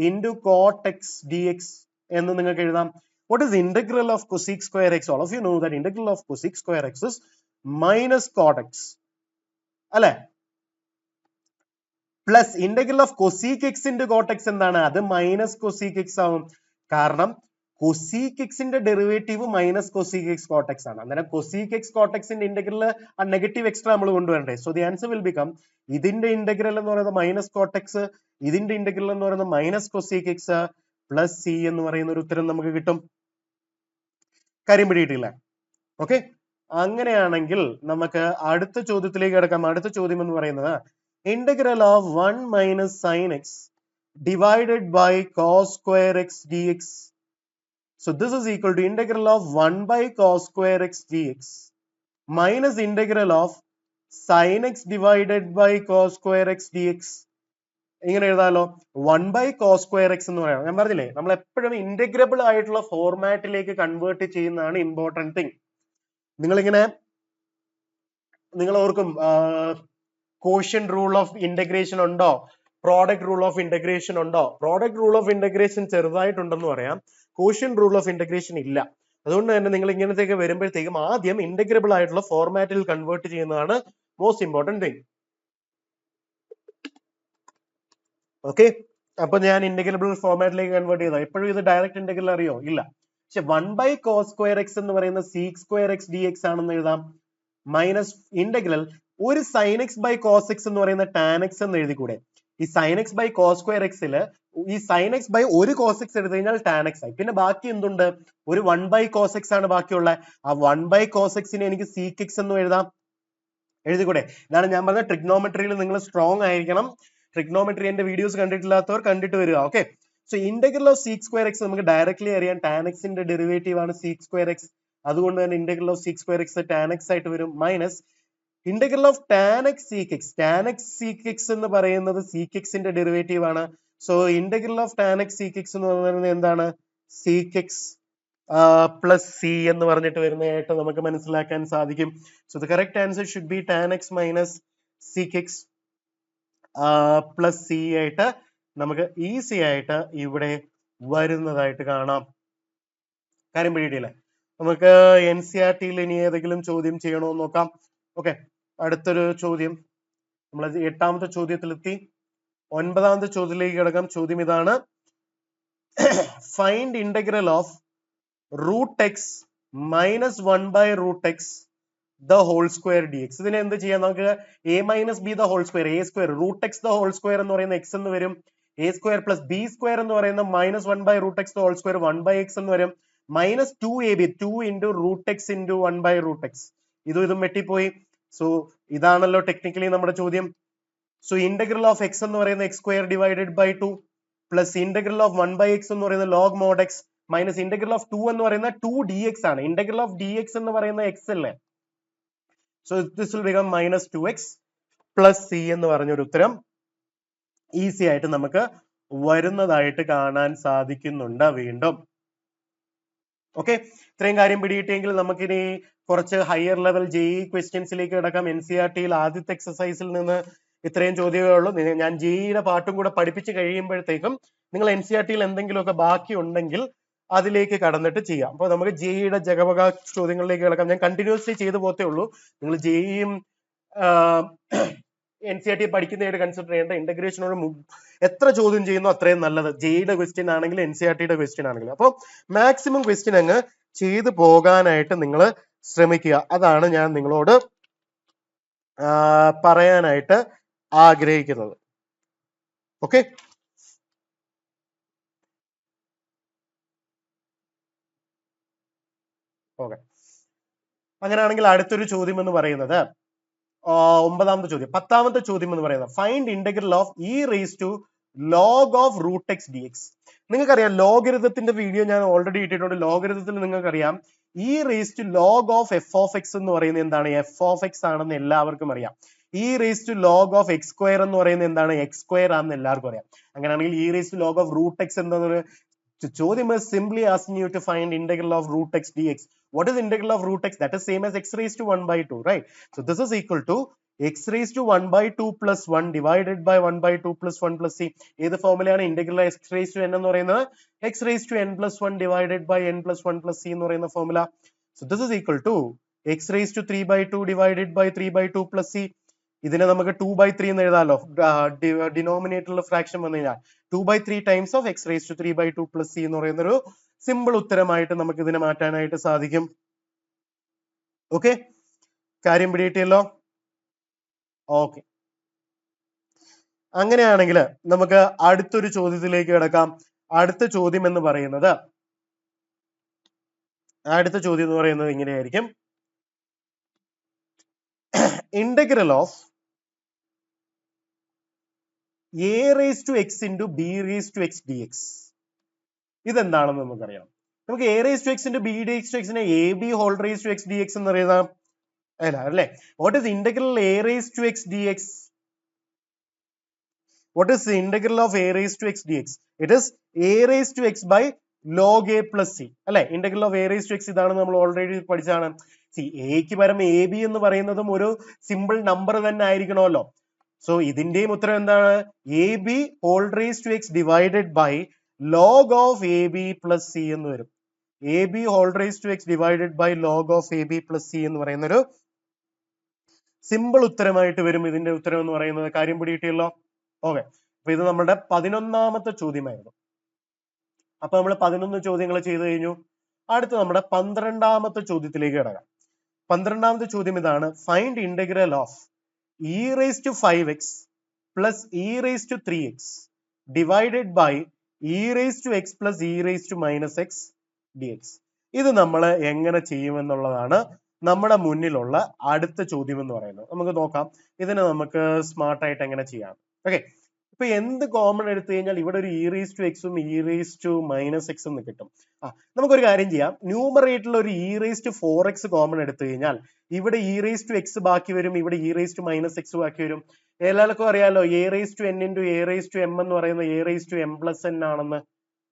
into cot X d x എന്ന് നിങ്ങൾക്ക് എഴുതാം. What is integral of cosec square x? All of you know that integral of cosec square x is minus cot x. അല്ലെ? Plus integral of cosec x into cot x എന്താണ്? അത് മൈനസ് കൊസീക് എക്സ് ആവും. കാരണം കൊസീക് എക്സിന്റെ derivative minus cosec x cot x ആണ്. അന്നേരം കൊസീക് എക്സ് കോട്ട് എക്സിന്റെ ഇന്റഗ്രൽ ആ നെഗറ്റീവ് എക്സ്ട്രാ നമ്മൾ കൊണ്ടുവരണ്ടേ? So the answer will become ഇതിന്റെ ഇന്റഗ്രൽ എന്ന് പറയുന്നത് മൈനസ് കോട്ട് എക്സ്, ഇതിന്റെ ഇന്റഗ്രൽ എന്ന് പറയുന്നത് minus cosec x plus C എന്ന് പറയുന്ന ഒരു ഉത്തരം നമുക്ക് കിട്ടും. കാര്യം പിടിയിട്ടില്ല. ഓക്കെ, അങ്ങനെയാണെങ്കിൽ നമുക്ക് അടുത്ത ചോദ്യത്തിലേക്ക് കിടക്കാം. അടുത്ത ചോദ്യം എന്ന് പറയുന്നത് integral of 1 minus sine x divided by cos square x d x. So this is equal to integral of 1 by cos square x dx minus integral of sin x divided by cos square x dx. ഇങ്ങനെ എഴുതാലോ, 1 by cos square x എന്ന് പറയാം. ഞാൻ പറഞ്ഞില്ലേ, നമ്മൾ എപ്പോഴും ഇന്റഗ്രബിൾ ആയിട്ടുള്ള ഫോർമാറ്റിലേക്ക് കൺവേർട്ട് ചെയ്യുന്നതാണ് ഇമ്പോർട്ടന്റ് തിങ്. നിങ്ങൾ ഓർക്കും കോഷ്യന്റ് റൂൾ ഓഫ് ഇന്റഗ്രേഷൻ ഉണ്ടോ, പ്രോഡക്റ്റ് റൂൾ ഓഫ് ഇന്റഗ്രേഷൻ ഉണ്ടോ? പ്രോഡക്റ്റ് റൂൾ ഓഫ് ഇന്റഗ്രേഷൻ ചെറുതായിട്ടുണ്ടെന്ന് പറയാം, കോഷ്യന്റ് റൂൾ ഓഫ് ഇന്റഗ്രേഷൻ ഇല്ല. അതുകൊണ്ട് തന്നെ നിങ്ങൾ ഇങ്ങനത്തേക്ക് വരുമ്പോഴത്തേക്കും ആദ്യം ഇന്റഗ്രബിൾ ആയിട്ടുള്ള ഫോർമാറ്റിൽ കൺവേർട്ട് ചെയ്യുന്നതാണ് മോസ്റ്റ് ഇമ്പോർട്ടന്റ് തിങ്. ഓക്കെ, അപ്പൊ ഞാൻ ഇന്റഗ്രബിൾ ഫോർമാറ്റിലേക്ക് കൺവേർട്ട് ചെയ്തോ? എപ്പോഴും ഇത് ഡയറക്റ്റ് ഇന്റഗ്രൽ അറിയോ? ഇല്ല. പക്ഷെ 1 by cos square x എന്ന് പറയുന്ന sec square x dx ആണെന്ന് എഴുതാം. മൈനസ് ഇന്റഗ്രൽ ഒരു sin x by cos x എന്ന് പറയുന്ന tan x എന്ന് എഴുതിക്കൂടെ? ഈ sin x by cos square x ഈ sin x by ഒരു cos x എടുത്തു കഴിഞ്ഞാൽ tan x ആയി. പിന്നെ ബാക്കി എന്തുണ്ട്? ഒരു 1 by cos x ആണ് ബാക്കിയുള്ള. ആ 1 by cos x നെ എനിക്ക് sec x എന്ന് എഴുതാം. എഴുതിക്കൂടെ? ഇതാണ് ഞാൻ പറഞ്ഞ ട്രിഗ്നോമെട്രിയിൽ നിങ്ങൾ സ്ട്രോങ് ആയിരിക്കണം. ട്രിഗ്നോമെട്രി എന്റെ വീഡിയോസ് കണ്ടിട്ടില്ലാത്തവർ കണ്ടിട്ട് വരിക. Okay, so integral of sec square x നമുക്ക് ഡയറക്ട്ലി അറിയാം, tan x ന്റെ ഡെറിവേറ്റീവ് ആണ് sec square x. അതുകൊണ്ട് തന്നെ integral of sec square x tan x ആയിട്ട് വരും. Minus integral of tan x sec x. tan x sec x എന്ന് പറയുന്നത് sec x ന്റെ ഡെറിവേറ്റീവ് ആണ്. So integral of tan x sec x എന്ന് പറയുന്നത് എന്താണ്? sec x പ്ലസ് സി എന്ന് പറഞ്ഞിട്ട് വരുന്നതായിട്ട് നമുക്ക് മനസ്സിലാക്കാൻ സാധിക്കും. So the correct answer should be tan x minus sec x plus C ആയിട്ട് നമുക്ക് ഈസി ആയിട്ട് ഇവിടെ വരുന്നതായിട്ട് കാണാം. കാര്യം പിടിയിട്ടില്ലേ? നമുക്ക് NCERT-യിൽ ഇനി ഏതെങ്കിലും ചോദ്യം ചെയ്യണോ എന്ന് നോക്കാം. ഓക്കെ, അടുത്തൊരു ചോദ്യം, നമ്മൾ 8ാമത്തെ ചോദ്യത്തിലെത്തി. 9ാമത്തെ ചോദ്യത്തിലേക്ക് കിടക്കാം. ചോദ്യം ഇതാണ്, find integral of root x minus 1 by root x the whole square dx. ഇതിനെ എന്ത് ചെയ്യാം? നമുക്ക് a minus b the whole square, a square root x the whole square എന്ന് പറയുന്ന x എന്ന് വരും. a square plus b square എന്ന് പറയുന്ന minus 1 by root x the whole square 1 by x എന്ന് വരും. Minus 2ab 2 into root x into 1 by root x. ഇതും വെട്ടിപ്പോയി. സോ ഇതാണല്ലോ ടെക്നിക്കലി നമ്മുടെ ചോദ്യം. സോ ഇന്റഗ്രൽ ഓഫ് x എന്ന് പറയുന്ന x square divided by 2 plus integral of 1 by x എന്ന് പറയുന്ന log mod x minus integral of 2 എന്ന് പറയുന്ന 2 dx ആണ്. ഇന്റഗ്രൽ ഓഫ് dx എന്ന് പറയുന്ന x അല്ലേ? So this will become minus 2x plus c എന്ന് പറഞ്ഞൊരു ഉത്തരം ഈസി ആയിട്ട് നമുക്ക് വരുന്നതായിട്ട് കാണാൻ സാധിക്കുന്നുണ്ട്. വീണ്ടും ഓക്കെ, ഇത്രയും കാര്യം പിടിയിട്ടെങ്കിൽ നമുക്കിനി കുറച്ച് ഹയർ ലെവൽ JEE ക്വസ്റ്റ്യൻസിലേക്ക് കിടക്കാം. NCERT-യിൽ ആദ്യത്തെ എക്സസൈസിൽ നിന്ന് ഇത്രയും ചോദ്യമേ ഉള്ളൂ. ഞാൻ JEE-യുടെ പാട്ടും കൂടെ പഠിപ്പിച്ച് കഴിയുമ്പോഴത്തേക്കും നിങ്ങൾ NCERT-യിൽ എന്തെങ്കിലുമൊക്കെ ബാക്കി ഉണ്ടെങ്കിൽ അതിലേക്ക് കടന്നിട്ട് ചെയ്യാം. അപ്പൊ നമുക്ക് JEE-യുടെ ജഗവക ചോദ്യങ്ങളിലേക്ക് കിടക്കാം. ഞാൻ കണ്ടിന്യൂസ്ലി ചെയ്തു പോത്തേ ഉള്ളൂ. നിങ്ങൾ JEE-യും NCERT പഠിക്കുന്നതായിട്ട് കൺസിഡർ ചെയ്യേണ്ട. ഇന്റഗ്രേഷനോട് എത്ര ചോദ്യം ചെയ്യുന്നു അത്രയും നല്ലത്. JEE-യുടെ ക്വസ്റ്റ്യൻ ആണെങ്കിലും NCERT-യുടെ ക്വസ്റ്റ്യൻ ആണെങ്കിലും. അപ്പോൾ മാക്സിമം ക്വസ്റ്റ്യൻ അങ്ങ് ചെയ്തു പോകാനായിട്ട് നിങ്ങൾ ശ്രമിക്കുക. അതാണ് ഞാൻ നിങ്ങളോട് പറയാനായിട്ട് ആഗ്രഹിക്കുന്നത്. ഓക്കെ, ഓക്കെ, അങ്ങനെയാണെങ്കിൽ അടുത്തൊരു ചോദ്യം എന്ന് പറയുന്നത് 9ാമത്തെ ചോദ്യം. 10ാമത്തെ ചോദ്യം എന്ന് പറയുന്നത് find integral of e raise to log of root x d x. നിങ്ങൾക്കറിയാം ലോഗരിതത്തിന്റെ വീഡിയോ ഞാൻ ഓൾറെഡി ഇട്ടിട്ടുണ്ട്. ലോഗരിതത്തിൽ നിങ്ങൾക്കറിയാം e raise to log of f of x എന്ന് പറയുന്നത് എന്താണ്? എഫ് ഓഫ് എക്സ് ആണെന്ന് എല്ലാവർക്കും അറിയാം. e raise to log of x square എന്ന് പറയുന്നത് എന്താണ്? എക്സ് സ്ക്വയർ ആണെന്ന് എല്ലാവർക്കും അറിയാം. അങ്ങനെയാണെങ്കിൽ e raise to log of root x എന്നൊരു So Chodim is simply asking you to find integral of root x dx. What is integral of root x? That is same as x raised to 1 by 2, right? So this is equal to x raised to 1 by 2 plus 1 divided by 1 by 2 plus 1 plus c. ഏത് ഫോർമുലയാണ് integral x raised to n എന്ന് പറയുന്നത്? x raised to n plus 1 divided by n plus 1 plus c എന്ന് പറയുന്ന formula. So this is equal to x raised to 3 by 2 divided by 3 by 2 plus c. ഇതിനെ നമുക്ക് 2 by 3 എന്ന് എഴുതാമല്ലോ. ഡിനോമിനേറ്ററിൽ ഫ്രാക്ഷൻ വന്നു കഴിഞ്ഞാൽ 2 by 3 times of x raise to 3 by 2 plus c എന്ന് പറയുന്ന ഒരു സിമ്പിൾ ഉത്തരമായിട്ട് നമുക്ക് ഇതിനെ മാറ്റാനായിട്ട് സാധിക്കും. ഓക്കെ, കാര്യം പിടികിട്ടിയല്ലോ. ഓക്കെ, അങ്ങനെയാണെങ്കിൽ നമുക്ക് അടുത്തൊരു ചോദ്യത്തിലേക്ക് കിടക്കാം. അടുത്ത ചോദ്യം എന്ന് പറയുന്നത് ഇങ്ങനെയായിരിക്കും. Integral of a raised to x into b raised to x dx. ഇതെന്താണെന്ന് നമുക്കറിയാം. നമുക്ക് a raised to x into b raised to x നെ ab whole raised to x dx എന്ന് എഴുതാം അല്ലേ? What is integral a raised to x dx? What is the integral of a raised to x dx? It is a raised to x by log a plus c അല്ലെ? integral of a raised to x ഇതാണ്, നമ്മൾ ഓൾറെഡി പഠിച്ചതാണ്. എക്ക് പകരം എ ബി എന്ന് പറയുന്നതും ഒരു സിമ്പിൾ നമ്പർ തന്നെ ആയിരിക്കണമല്ലോ. സോ ഇതിന്റെയും ഉത്തരം എന്താണ്? A b whole raise to x divided by log of a b plus C എന്ന് വരും. A b whole raise to x divided by log of a b plus C എന്ന് പറയുന്ന ഒരു സിമ്പിൾ ഉത്തരമായിട്ട് വരും ഇതിന്റെ ഉത്തരം എന്ന് പറയുന്നത്. കാര്യം പിടികിട്ടിയല്ലോ. ഓക്കെ, അപ്പൊ ഇത് നമ്മുടെ 11ാമത്തെ ചോദ്യമായിരുന്നു. അപ്പൊ നമ്മൾ 11 ചോദ്യങ്ങൾ ചെയ്തു കഴിഞ്ഞു. അടുത്ത നമ്മുടെ 12ാമത്തെ ചോദ്യത്തിലേക്ക് കിടക്കാം. 12ാമത്തെ ചോദ്യം ഇതാണ്. Find integral of e raised to 5x plus e raised to 3x divided by e raised to x plus e raised to minus x dx. ഇത് നമ്മൾ എങ്ങനെ ചെയ്യുമെന്നുള്ളതാണ് നമ്മുടെ മുന്നിലുള്ള അടുത്ത ചോദ്യം എന്ന് പറയുന്നത്. നമുക്ക് നോക്കാം ഇതിനെ നമുക്ക് സ്മാർട്ടായിട്ട് എങ്ങനെ ചെയ്യാം. ഓക്കെ, ഇപ്പൊ എന്ത് കോമൺ എടുത്തു കഴിഞ്ഞാൽ ഇവിടെ ഒരു ഇ റേസ് ടു എക്സും ഇ റേസ് ടു മൈനസ് എക്സും കിട്ടും. നമുക്കൊരു കാര്യം ചെയ്യാം. ന്യൂമറേറ്ററിൽ ഒരു E raise to 4x common എടുത്തു കഴിഞ്ഞാൽ ഇവിടെ ഇ റേസ് ടു എക്സ് ബാക്കി വരും, ഇവിടെ e raise to minus x ബാക്കി വരും. എല്ലാവർക്കും അറിയാലോ a raise to n into a raise to m എന്ന് പറയുന്നത് a raise to m plus n ആണെന്ന്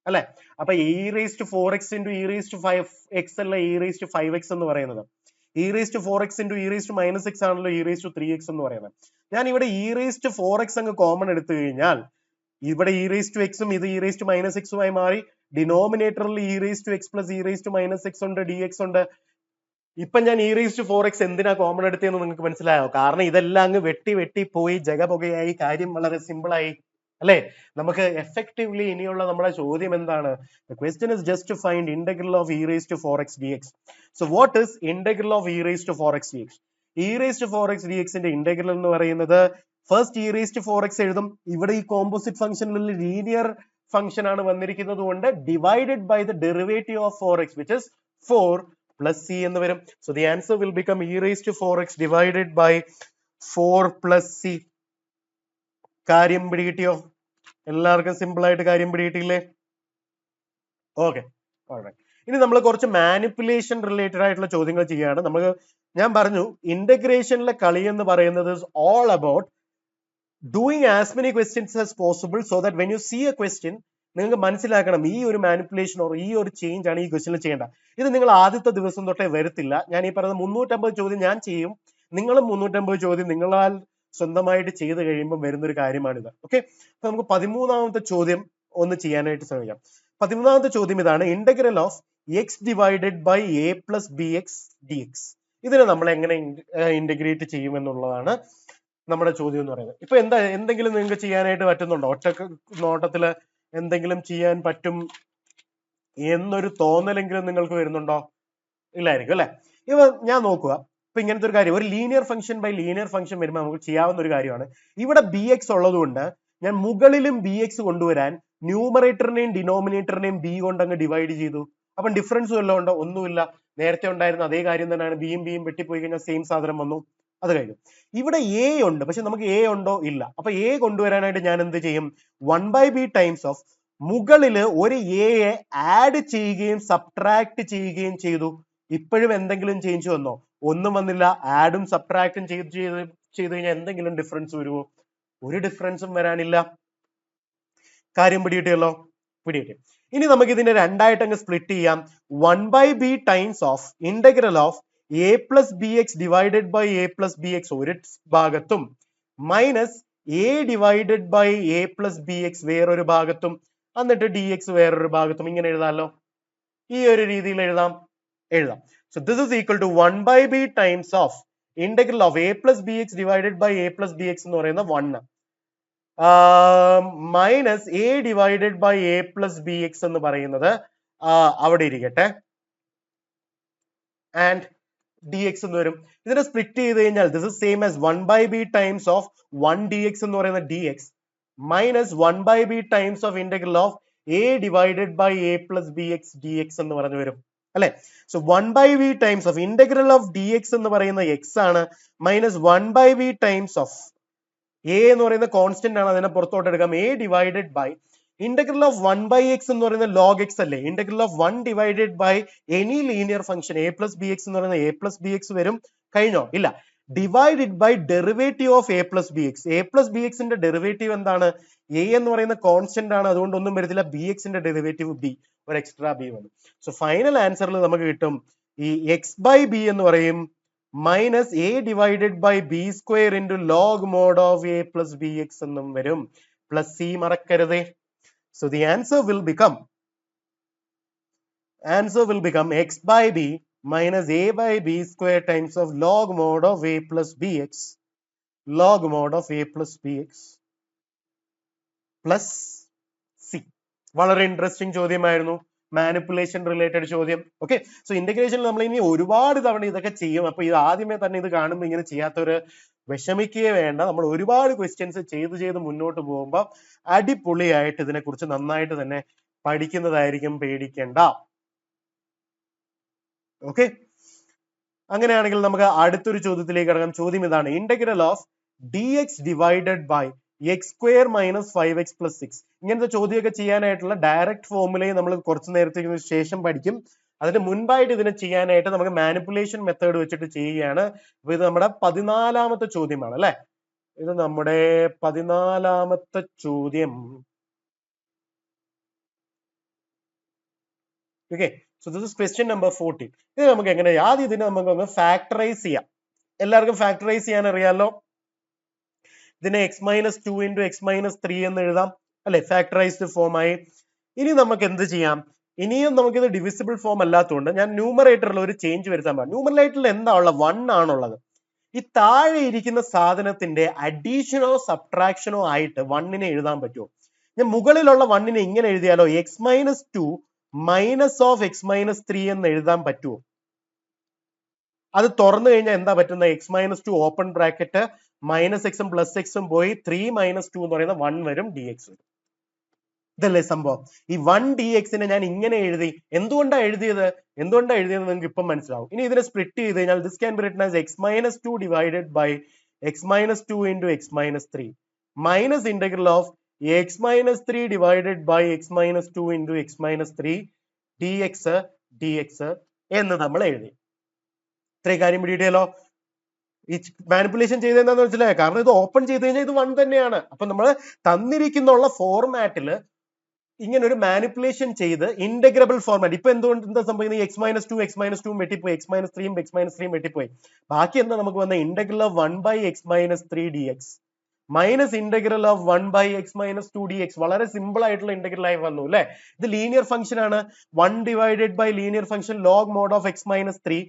അല്ലെ? അപ്പൊ e raise to 4x into e raise to 5x അല്ല ഇ റേസ് ടു 5x എന്ന് പറയുന്നത്. E raise to 4x into e raise to minus x ആണല്ലോ ഇ റേസ് ടു 3x എന്ന് പറയുന്നത്. ഞാൻ ഇവിടെ ഇ റേസ് ടു 4x അങ്ങ് കോമൺ എടുത്തു കഴിഞ്ഞാൽ ഇവിടെ ഇ റേസ് ടു എക്സും ഇത് ഇ റേസ് ടു മൈനസ് എക്സുമായി മാറി. ഡിനോമിനേറ്ററിൽ e raise to x plus e raise to minus x ഉണ്ട്, ഡി എക്സ് ഉണ്ട്. ഇപ്പൊ ഞാൻ ഇ റേസ് ടു 4x എന്തിനാ കോമൺ എടുത്തതെന്ന് നിങ്ങൾക്ക് മനസ്സിലായോ? കാരണം ഇതെല്ലാം അങ്ങ് വെട്ടി പോയി ജഗപുകയായി, കാര്യം വളരെ സിമ്പിൾ ആയി അല്ലെ? നമുക്ക് എഫക്റ്റീവ്ലി ഇനിയുള്ള നമ്മുടെ ചോദ്യം എന്താണ്? The question is just to find integral of e raised to 4x dx. So what is integral of e raised to 4x dx? e raised to 4x dx ന്റെ ഇന്റഗ്രൽ എന്ന് പറയുന്നത് first E raise to 4x എഴുതും. ഇവിടെ ഈ കോമ്പോസിറ്റ് ഫംഗ്ഷനിൽ ലീനിയർ ഫംഗ്ഷൻ ആണ് വന്നിരിക്കുന്നത് കൊണ്ട് divided by the derivative of 4x which is 4 plus c എന്ന് വരും. So the answer will become e raised to 4x divided by 4 plus c. കാര്യം പിടികിട്ടിയോ? എല്ലാവർക്കും സിമ്പിൾ ആയിട്ട് കാര്യം പിടികിട്ടില്ലേ? ഓക്കെ, ഇനി നമ്മൾ കുറച്ച് മാനിപ്പുലേഷൻ റിലേറ്റഡ് ആയിട്ടുള്ള ചോദ്യങ്ങൾ ചെയ്യാണ്. ഞാൻ പറഞ്ഞു ഇന്റഗ്രേഷനിലെ കളി എന്ന് പറയുന്നത് all about doing as many questions as possible so that when you see a question നിങ്ങൾക്ക് മനസ്സിലാക്കണം ഈ ഒരു മാനിപ്പുലേഷൻ ഓർ ഈ ഒരു ചേഞ്ച് ആണ് ഈ ക്വസ്റ്റ്യനിൽ ചെയ്യേണ്ട. ഇത് നിങ്ങൾ ആദ്യത്തെ ദിവസം തൊട്ടേ വരത്തില്ല. ഞാൻ ഈ പറയുന്ന 350 ചോദ്യം ഞാൻ ചെയ്യും, നിങ്ങളും 350 ചോദ്യം നിങ്ങളാൽ സ്വന്തമായിട്ട് ചെയ്ത് കഴിയുമ്പോൾ വരുന്നൊരു കാര്യമാണിത്. ഓക്കെ, അപ്പൊ നമുക്ക് 13ാമത്തെ ചോദ്യം ഒന്ന് ചെയ്യാനായിട്ട് ശ്രമിക്കാം. 13ാമത്തെ ചോദ്യം ഇതാണ്. Integral of x divided by a plus b x d x. ഇതിനെ നമ്മൾ എങ്ങനെ ഇന്റഗ്രേറ്റ് ചെയ്യുമെന്നുള്ളതാണ് നമ്മുടെ ചോദ്യം എന്ന് പറയുന്നത്. ഇപ്പൊ എന്തെങ്കിലും നിങ്ങൾക്ക് ചെയ്യാനായിട്ട് പറ്റുന്നുണ്ടോ? ഒറ്റ നോട്ടത്തില് എന്തെങ്കിലും ചെയ്യാൻ പറ്റും എന്നൊരു തോന്നലെങ്കിലും നിങ്ങൾക്ക് വരുന്നുണ്ടോ? ഇല്ലായിരിക്കും അല്ലെ? ഇവ ഞാൻ നോക്കുക. ഇപ്പൊ ഇങ്ങനത്തെ ഒരു കാര്യം, ഒരു linear function by linear function വരുമ്പോൾ നമുക്ക് ചെയ്യാവുന്ന ഒരു കാര്യമാണ്. ഇവിടെ ബി എക്സ് ഉള്ളത് കൊണ്ട് ഞാൻ മുകളിലും ബി എക്സ് കൊണ്ടുവരാൻ ന്യൂമറേറ്ററിനെയും ഡിനോമിനേറ്ററിനെയും ബി കൊണ്ട് അങ്ങ് ഡിവൈഡ് ചെയ്തു. അപ്പം ഡിഫറൻസ് വല്ലതും ഉണ്ടോ? ഒന്നുമില്ല. നേരത്തെ ഉണ്ടായിരുന്ന അതേ കാര്യം തന്നെയാണ്. ബിയും വെട്ടിപ്പോയി കഴിഞ്ഞാൽ സെയിം സാധനം വന്നു. അത് കഴിഞ്ഞു. ഇവിടെ എ ഉണ്ട്, പക്ഷെ നമുക്ക് എ ഉണ്ടോ? ഇല്ല. അപ്പൊ എ കൊണ്ടുവരാനായിട്ട് ഞാൻ എന്ത് ചെയ്യും? 1/b ടൈംസ് ഓഫ് മുകളില് ഒരു എയെ ആഡ് ചെയ്യുകയും സബ്ട്രാക്ട് ചെയ്യുകയും ചെയ്തു. ഇപ്പോഴും എന്തെങ്കിലും ചേഞ്ച് വന്നോ? ഒന്നും വന്നില്ല. ആഡും സബ്ട്രാക്റ്റും ചെയ്ത് കഴിഞ്ഞാൽ എന്തെങ്കിലും ഡിഫറൻസ് വരുമോ? ഒരു ഡിഫറൻസും വരാനില്ല. കാര്യം പിടികിട്ടിയല്ലോ? പിടികിട്ടി. ഇനി നമുക്ക് ഇതിനെ രണ്ടായിട്ട് അങ്ങ് സ്പ്ലിറ്റ് ചെയ്യാം. 1/b times of integral of a plus bx divided by a plus bx ഒരു ഭാഗത്തും minus a divided by a plus bx വേറൊരു ഭാഗത്തും എന്നിട്ട് dx വേറൊരു ഭാഗത്തും ഇങ്ങനെ എഴുതാമല്ലോ. ഈ ഒരു രീതിയിൽ എഴുതാം. So this is equal to 1/b times of integral of a plus bx divided by a plus bx എന്ന് പറയുന്ന 1 minus a divided by a plus bx എന്ന് പറയുന്നത് അവിടെ ഇരിക്കട്ടെ ആൻഡ് dx എന്ന് വരും. ഇതിനെ സ്പ്ലിറ്റ് ചെയ്ത് കഴിഞ്ഞാൽ this is same as 1/b times of 1 dx എന്ന് പറയുന്ന dx minus 1/b times of integral of a divided by a plus bx dx എന്ന് പറഞ്ഞു വരും അല്ലെ. So 1/b times of integral of dx എന്ന് പറയുന്ന x ആണ് minus 1/b times of a എന്ന് പറയുന്ന കോൺസ്റ്റന്റ് ആണ്, അതിനെ പുറത്തോട്ട് എടുക്കാം. a divided by integral of 1/x എന്ന് പറയുന്ന log x അല്ലേ. Integral of 1 divided by any linear function a plus bx എന്ന് പറയുന്ന a plus bx വരും. കഴിഞ്ഞോ? ഇല്ല. Divided by derivative of a plus bx. a plus bx ന്റെ ഡെറിവേറ്റീവ് എന്താണ്? a എന്ന് പറയുന്ന കോൺസ്റ്റന്റ് ആണ്, അതുകൊണ്ട് ഒന്നും വരത്തില്ല. bx ന്റെ ഡെറിവേറ്റീവ് b, ഒരു എക്സ്ട്രാ b വന്നു. സോ ഫൈനൽ ആൻസറിൽ നമുക്ക് കിട്ടും ഈ x ബൈ b എന്ന് പറയും minus a divided by b square into log mod of a plus bx എന്നും വരും. പ്ലസ് c മറക്കരുതേ. So the answer will become x by b minus a by b square times of log mod of a plus bx, log mod of a plus bx plus c. വളരെ ഇൻട്രസ്റ്റിംഗ് ചോദ്യമായിരുന്നു, മാനിപ്പുലേഷൻ റിലേറ്റഡ് ചോദ്യം. ഓക്കെ, സോ ഇന്റഗ്രേഷനിൽ നമ്മൾ ഇനി ഒരുപാട് തവണ ഇതൊക്കെ ചെയ്യും. അപ്പൊ ഇത് ആദ്യമേ തന്നെ ഇത് കാണുമ്പോൾ ഇങ്ങനെ ചെയ്യാത്തവര് വിഷമിക്കുകയേ വേണ്ട. നമ്മൾ ഒരുപാട് ക്വസ്റ്റ്യൻസ് ചെയ്ത് മുന്നോട്ട് പോകുമ്പോൾ അടിപൊളിയായിട്ട് ഇതിനെക്കുറിച്ച് നന്നായിട്ട് തന്നെ പഠിക്കുന്നതായിരിക്കും, പേടിക്കേണ്ട. ഓക്കെ, അങ്ങനെയാണെങ്കിൽ നമുക്ക് അടുത്തൊരു ചോദ്യത്തിലേക്ക് കടക്കാം. ചോദ്യം ഇതാണ്: integral of dx divided by x square minus 5x plus 6. ഇങ്ങനത്തെ ചോദ്യമൊക്കെ ചെയ്യാനായിട്ടുള്ള ഡയറക്റ്റ് ഫോർമുലയും നമ്മൾ കുറച്ച് നേരത്തേക്ക് ശേഷം പഠിക്കും. അതിന് മുൻപായിട്ട് ഇതിനെ ചെയ്യാനായിട്ട് നമുക്ക് മാനിപ്പുലേഷൻ മെത്തേഡ് വെച്ചിട്ട് ചെയ്യുകയാണ്. അപ്പൊ ഇത് നമ്മുടെ 14ാമത്തെ ചോദ്യമാണ് അല്ലെ. ഇത് നമ്മുടെ 14ാമത്തെ ചോദ്യം. Okay, so this is question number 14. ഇത് നമുക്ക് എങ്ങനെ ആദ്യം ഇതിനെ നമുക്ക് ഒന്ന് ഫാക്ടറൈസ് ചെയ്യാം. എല്ലാവർക്കും ഫാക്ടറൈസ് ചെയ്യാൻ അറിയാലോ. ഇതിനെ x minus 2 into x minus 3 എന്ന് എഴുതാം അല്ലെ, ഫാക്ടറൈസ്ഡ് ഫോം ആയി. ഇനി നമുക്ക് എന്ത് ചെയ്യാം? ഇനിയും നമുക്കിത് ഡിവിസിബിൾ ഫോം അല്ലാത്തതുകൊണ്ട് ഞാൻ ന്യൂമറേറ്ററിൽ ഒരു ചേഞ്ച് വരുത്താൻ പാടില്ല. ന്യൂമറേറ്ററിൽ എന്താ ഉള്ളത്? 1 ആണുള്ളത്. ഈ താഴെ ഇരിക്കുന്ന സാധനത്തിന്റെ അഡീഷനോ സബ്ട്രാക്ഷനോ ആയിട്ട് 1നെ എഴുതാൻ പറ്റുമോ? ഞാൻ മുകളിലുള്ള 1നെ ഇങ്ങനെ എഴുതിയാലോ, x minus 2 minus of x minus 3 എന്ന് എഴുതാൻ പറ്റുമോ? അത് തുറന്നു കഴിഞ്ഞാൽ എന്താ പറ്റുന്നത്? x minus 2 open bracket minus എക്സും പ്ലസ് എക്സും പോയി 3 മൈനസ് 2 എന്ന് പറയുന്ന 1 വരും, dx വരും. ഇതല്ലേ സംഭവം. ഈ 1 dx നെ ഞാൻ ഇങ്ങനെ എഴുതി. എന്തുകൊണ്ടാണ് എഴുതിയത് നിങ്ങൾക്ക് ഇപ്പം മനസ്സിലാവും. ഇനി ഇതിനെ സ്പ്ലിറ്റ് ചെയ്ത് കഴിഞ്ഞാൽ this can be written as x minus 2 divided by x minus 2 into x minus 3 minus integral of x minus 3 divided by x minus 2 into x minus 3 dx എന്ന് നമ്മൾ എഴുതി. ഇത്രയും കാര്യം പിടിയിട്ടല്ലോ. ഈ മാനിപ്പുലേഷൻ ചെയ്തെന്താന്ന് മനസ്സിലായോ? കാരണം ഇത് ഓപ്പൺ ചെയ്ത് കഴിഞ്ഞാൽ ഇത് 1 തന്നെയാണ്. അപ്പൊ നമ്മൾ തന്നിരിക്കുന്ന ഫോർമാറ്റില് ഇങ്ങനെ ഒരു മാനിപ്പുലേഷൻ ചെയ്ത് ഇന്റഗ്രബിൾ ഫോർമാറ്റ്. ഇപ്പൊ എന്താ സംഭവിക്കുന്നത്? x മൈനസ് 2 വെട്ടിപ്പോയി, x മൈനസ് 3 വെട്ടിപ്പോയി. ബാക്കി എന്താ നമുക്ക് വന്ന? Integral of 1 by x minus 3 dx minus integral of 1 by x minus 2 dx. വളരെ സിമ്പിൾ ആയിട്ടുള്ള ഇന്റഗ്രൽ ആയി വന്നു അല്ലെ. ഇത് ലീനിയർ ഫംഗ്ഷൻ ആണ്. 1 divided by linear function log mod of x minus 3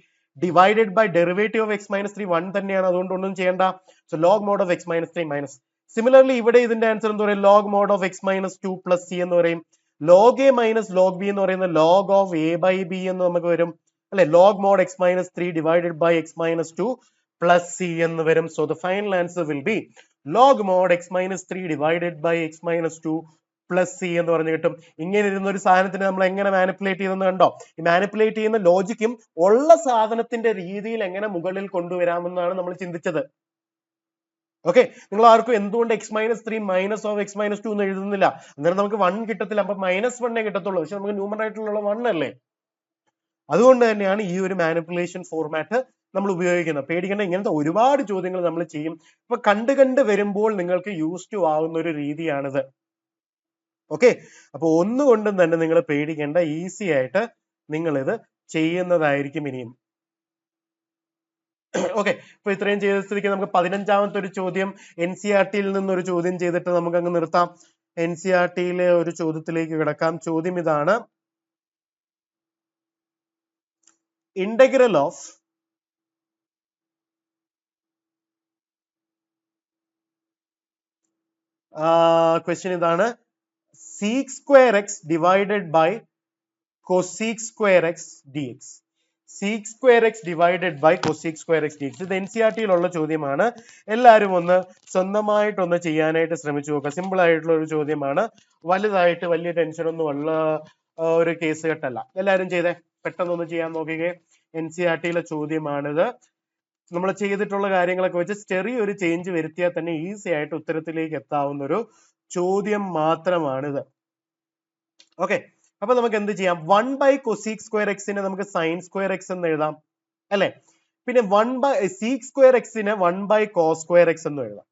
divided by derivative of x minus 3 1 തന്നെയാണ്, അതുകൊണ്ട് ഒന്നും ചെയ്യണ്ട. So log mod of x minus 3 minus. Similarly ഇവിടെ ഇതിന്റെ ആൻസർ എന്ന് പറയും log mod of x minus 2 plus C എന്ന് പറയും. Log a minus log b എന്ന് പറയുന്ന log of a by b എന്ന് നമുക്ക് വരും അല്ലെ. Log mod x minus 3 divided by x minus 2 plus C എന്ന് വരും. So the final answer will be log mod x minus 3 divided by x minus 2 plus C എന്ന് പറഞ്ഞു കിട്ടും. ഇങ്ങനെ ഇരുന്ന ഒരു സാധനത്തിന് നമ്മൾ എങ്ങനെ മാനിപ്പുലേറ്റ് ചെയ്യുന്നത് കണ്ടോ? ഈ മാനിപ്പുലേറ്റ് ചെയ്യുന്ന ലോജിക്കും ഉള്ള സാധനത്തിന്റെ രീതിയിൽ എങ്ങനെ മുകളിൽ കൊണ്ടുവരാമെന്നാണ് നമ്മൾ ചിന്തിച്ചത്. ഓക്കെ, നിങ്ങൾ ആർക്കും എന്തുകൊണ്ട് X minus 3 minus of x minus 2 എന്ന് എഴുതുന്നില്ല? അന്നേരം നമുക്ക് 1 കിട്ടത്തില്ല. അപ്പൊ മൈനസ് 1 കിട്ടത്തുള്ളൂ. പക്ഷെ നമുക്ക് ന്യൂമറേറ്ററിലുള്ള 1 അല്ലേ. അതുകൊണ്ട് തന്നെയാണ് ഈ ഒരു മാനിപ്പുലേഷൻ ഫോർമാറ്റ് നമ്മൾ ഉപയോഗിക്കുന്നത്. പേടിക്കേണ്ട, ഇങ്ങനത്തെ ഒരുപാട് ചോദ്യങ്ങൾ നമ്മൾ ചെയ്യും. അപ്പൊ കണ്ട് വരുമ്പോൾ നിങ്ങൾക്ക് യൂസ് ടു ആവുന്ന ഒരു രീതിയാണിത്. ഓക്കെ, അപ്പൊ ഒന്നുകൊണ്ടും തന്നെ നിങ്ങൾ പേടിക്കേണ്ട, ഈസി ആയിട്ട് നിങ്ങൾ ഇത് ചെയ്യുന്നതായിരിക്കും ഇനിയും. ഓക്കെ, ഇപ്പൊ ഇത്രയും ചെയ്ത സ്ഥിതിക്ക് നമുക്ക് 15ാമത്തെ ഒരു ചോദ്യം NCERT-യിൽ നിന്നൊരു ചോദ്യം ചെയ്തിട്ട് നമുക്ക് അങ്ങ് നിർത്താം. NCERT-യിലെ ഒരു ചോദ്യത്തിലേക്ക് കിടക്കാം. ചോദ്യം ഇതാണ്: ഇന്റഗ്രൽ ഓഫ് ക്വസ്റ്റ്യൻ ഇതാണ്, sec square x divided by cosec square x dx. sec square x divided by cosec square x dx. ഇത് NCERT-യിലുള്ള ചോദ്യമാണ്. എല്ലാവരും ഒന്ന് സ്വന്തമായിട്ടൊന്ന് ചെയ്യാനായിട്ട് ശ്രമിച്ചു നോക്കുക. സിമ്പിൾ ആയിട്ടുള്ള ഒരു ചോദ്യമാണ്, വലുതായിട്ട് വലിയ ടെൻഷൻ ഒന്നും ഉള്ള ഒരു കേസ് കെട്ടല്ല. എല്ലാവരും ചെയ്തേ, പെട്ടെന്നൊന്ന് ചെയ്യാൻ നോക്കിക്കേ. NCERT-യിലെ ചോദ്യമാണിത്. നമ്മൾ ചെയ്തിട്ടുള്ള കാര്യങ്ങളൊക്കെ വെച്ച് ചെറിയൊരു ചേഞ്ച് വരുത്തിയാൽ തന്നെ ഈസി ആയിട്ട് ഉത്തരത്തിലേക്ക് എത്താവുന്ന ഒരു ചോദ്യം മാത്രമാണിത്. ഓക്കെ, അപ്പൊ നമുക്ക് എന്ത് ചെയ്യാം? 1 cosec square x നമുക്ക് sin square x എന്ന് എഴുതാം അല്ലെ? പിന്നെ sec square x 1 cos square x എന്ന് എഴുതാം.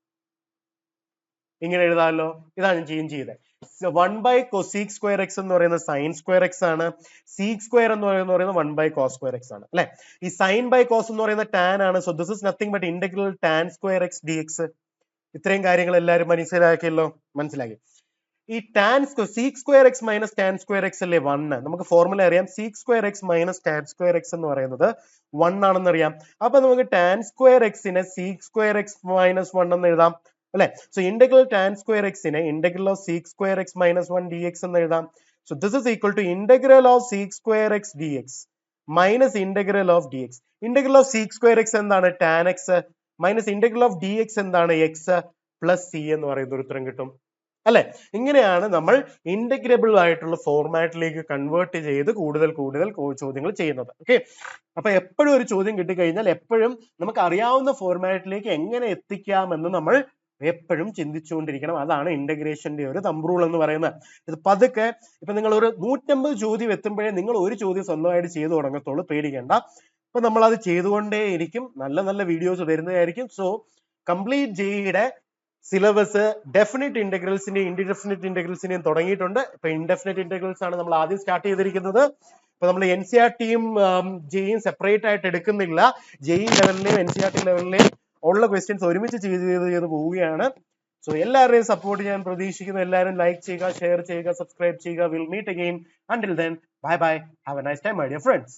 ഇങ്ങനെ എഴുതാമല്ലോ. ഇതാണ് ഞാൻ ചെയ്തത്. 1 cosec square x എന്ന് പറയുന്നത് sin square x ആണ്. sec square എന്ന് പറയുന്നത് 1 cos square x ആണ് അല്ലെ? ഈ sin by cos എന്ന് പറയുന്നത് tan ആണ്. So this is nothing but integral tan square x dx. ഇത്രയും കാര്യങ്ങൾ എല്ലാവരും മനസ്സിലാക്കിയല്ലോ? മനസ്സിലാക്കി. ഈ sec square x minus tan square x അല്ലേ 1? നമുക്ക് ഫോർമുല അറിയാം. sec square x minus tan square x എന്ന് പറയുന്നത് 1 ആണെന്ന് അറിയാം. അപ്പൊ നമുക്ക് tan square x sec square x minus 1 എന്ന് എഴുതാം അല്ലെ? So integral tan square x integral of sec square x minus 1 dx എന്ന് എഴുതാം. So this is equal to integral of sec square x dx minus integral of dx. Integral of sec square x എന്താണ്? tan x minus integral of dx എന്താണ്? x പ്ലസ് c എന്ന് പറയുന്ന ഒരു ഉത്തരം കിട്ടും അല്ലെ? ഇങ്ങനെയാണ് നമ്മൾ ഇന്റഗ്രബിൾ ആയിട്ടുള്ള ഫോർമാറ്റിലേക്ക് കൺവേർട്ട് ചെയ്ത് കൂടുതൽ ചോദ്യങ്ങൾ ചെയ്യുന്നത്. ഓക്കെ, അപ്പൊ എപ്പോഴും ഒരു ചോദ്യം കിട്ടിക്കഴിഞ്ഞാൽ എപ്പോഴും നമുക്ക് അറിയാവുന്ന ഫോർമാറ്റിലേക്ക് എങ്ങനെ എത്തിക്കാമെന്ന് നമ്മൾ എപ്പോഴും ചിന്തിച്ചുകൊണ്ടിരിക്കണം. അതാണ് ഇന്റഗ്രേഷന്റെ ഒരു തമ്പ് റൂൾ എന്ന് പറയുന്നത്. ഇത് പതുക്കെ ഇപ്പൊ നിങ്ങൾ ഒരു 150 ചോദ്യം എത്തുമ്പോഴേ നിങ്ങൾ ഒരു ചോദ്യം സ്വന്തമായിട്ട് ചെയ്തു തുടങ്ങത്തുള്ളൂ. പേടിക്കേണ്ട. അപ്പൊ നമ്മൾ അത് ചെയ്തുകൊണ്ടേയിരിക്കും. നല്ല നല്ല വീഡിയോസ് വരുന്നതായിരിക്കും. സോ കംപ്ലീറ്റ് ജെഇയുടെ സിലബസ് ഡെഫിനിറ്റ് ഇന്റഗ്രൽസിന്റെയും ഇൻഡിഫിനിറ്റ് ഇന്റഗ്രൽസിന്റെയും തുടങ്ങിയിട്ടുണ്ട്. ഇപ്പൊ ഇൻഡെഫിനിറ്റ് ഇന്റഗ്രൽസ് ആണ് നമ്മൾ ആദ്യം സ്റ്റാർട്ട് ചെയ്തിരിക്കുന്നത്. ഇപ്പൊ നമ്മൾ NCERT-യും ജെഇയും സെപ്പറേറ്റ് ആയിട്ട് എടുക്കുന്നില്ല. ജെഇ ലെവലിലെയും NCERT ലെവലിലെയും ഉള്ള ക്വസ്റ്റ്യൻസ് ഒരുമിച്ച് ചെയ്ത് പോവുകയാണ്. സോ എല്ലാവരുടെയും സപ്പോർട്ട് ഞാൻ പ്രതീക്ഷിക്കുന്നു. എല്ലാവരും ലൈക്ക് ചെയ്യുക, ഷെയർ ചെയ്യുക, സബ്സ്ക്രൈബ് ചെയ്യുക. Will meet again. Until then, bye bye. Have a nice time my dear friends.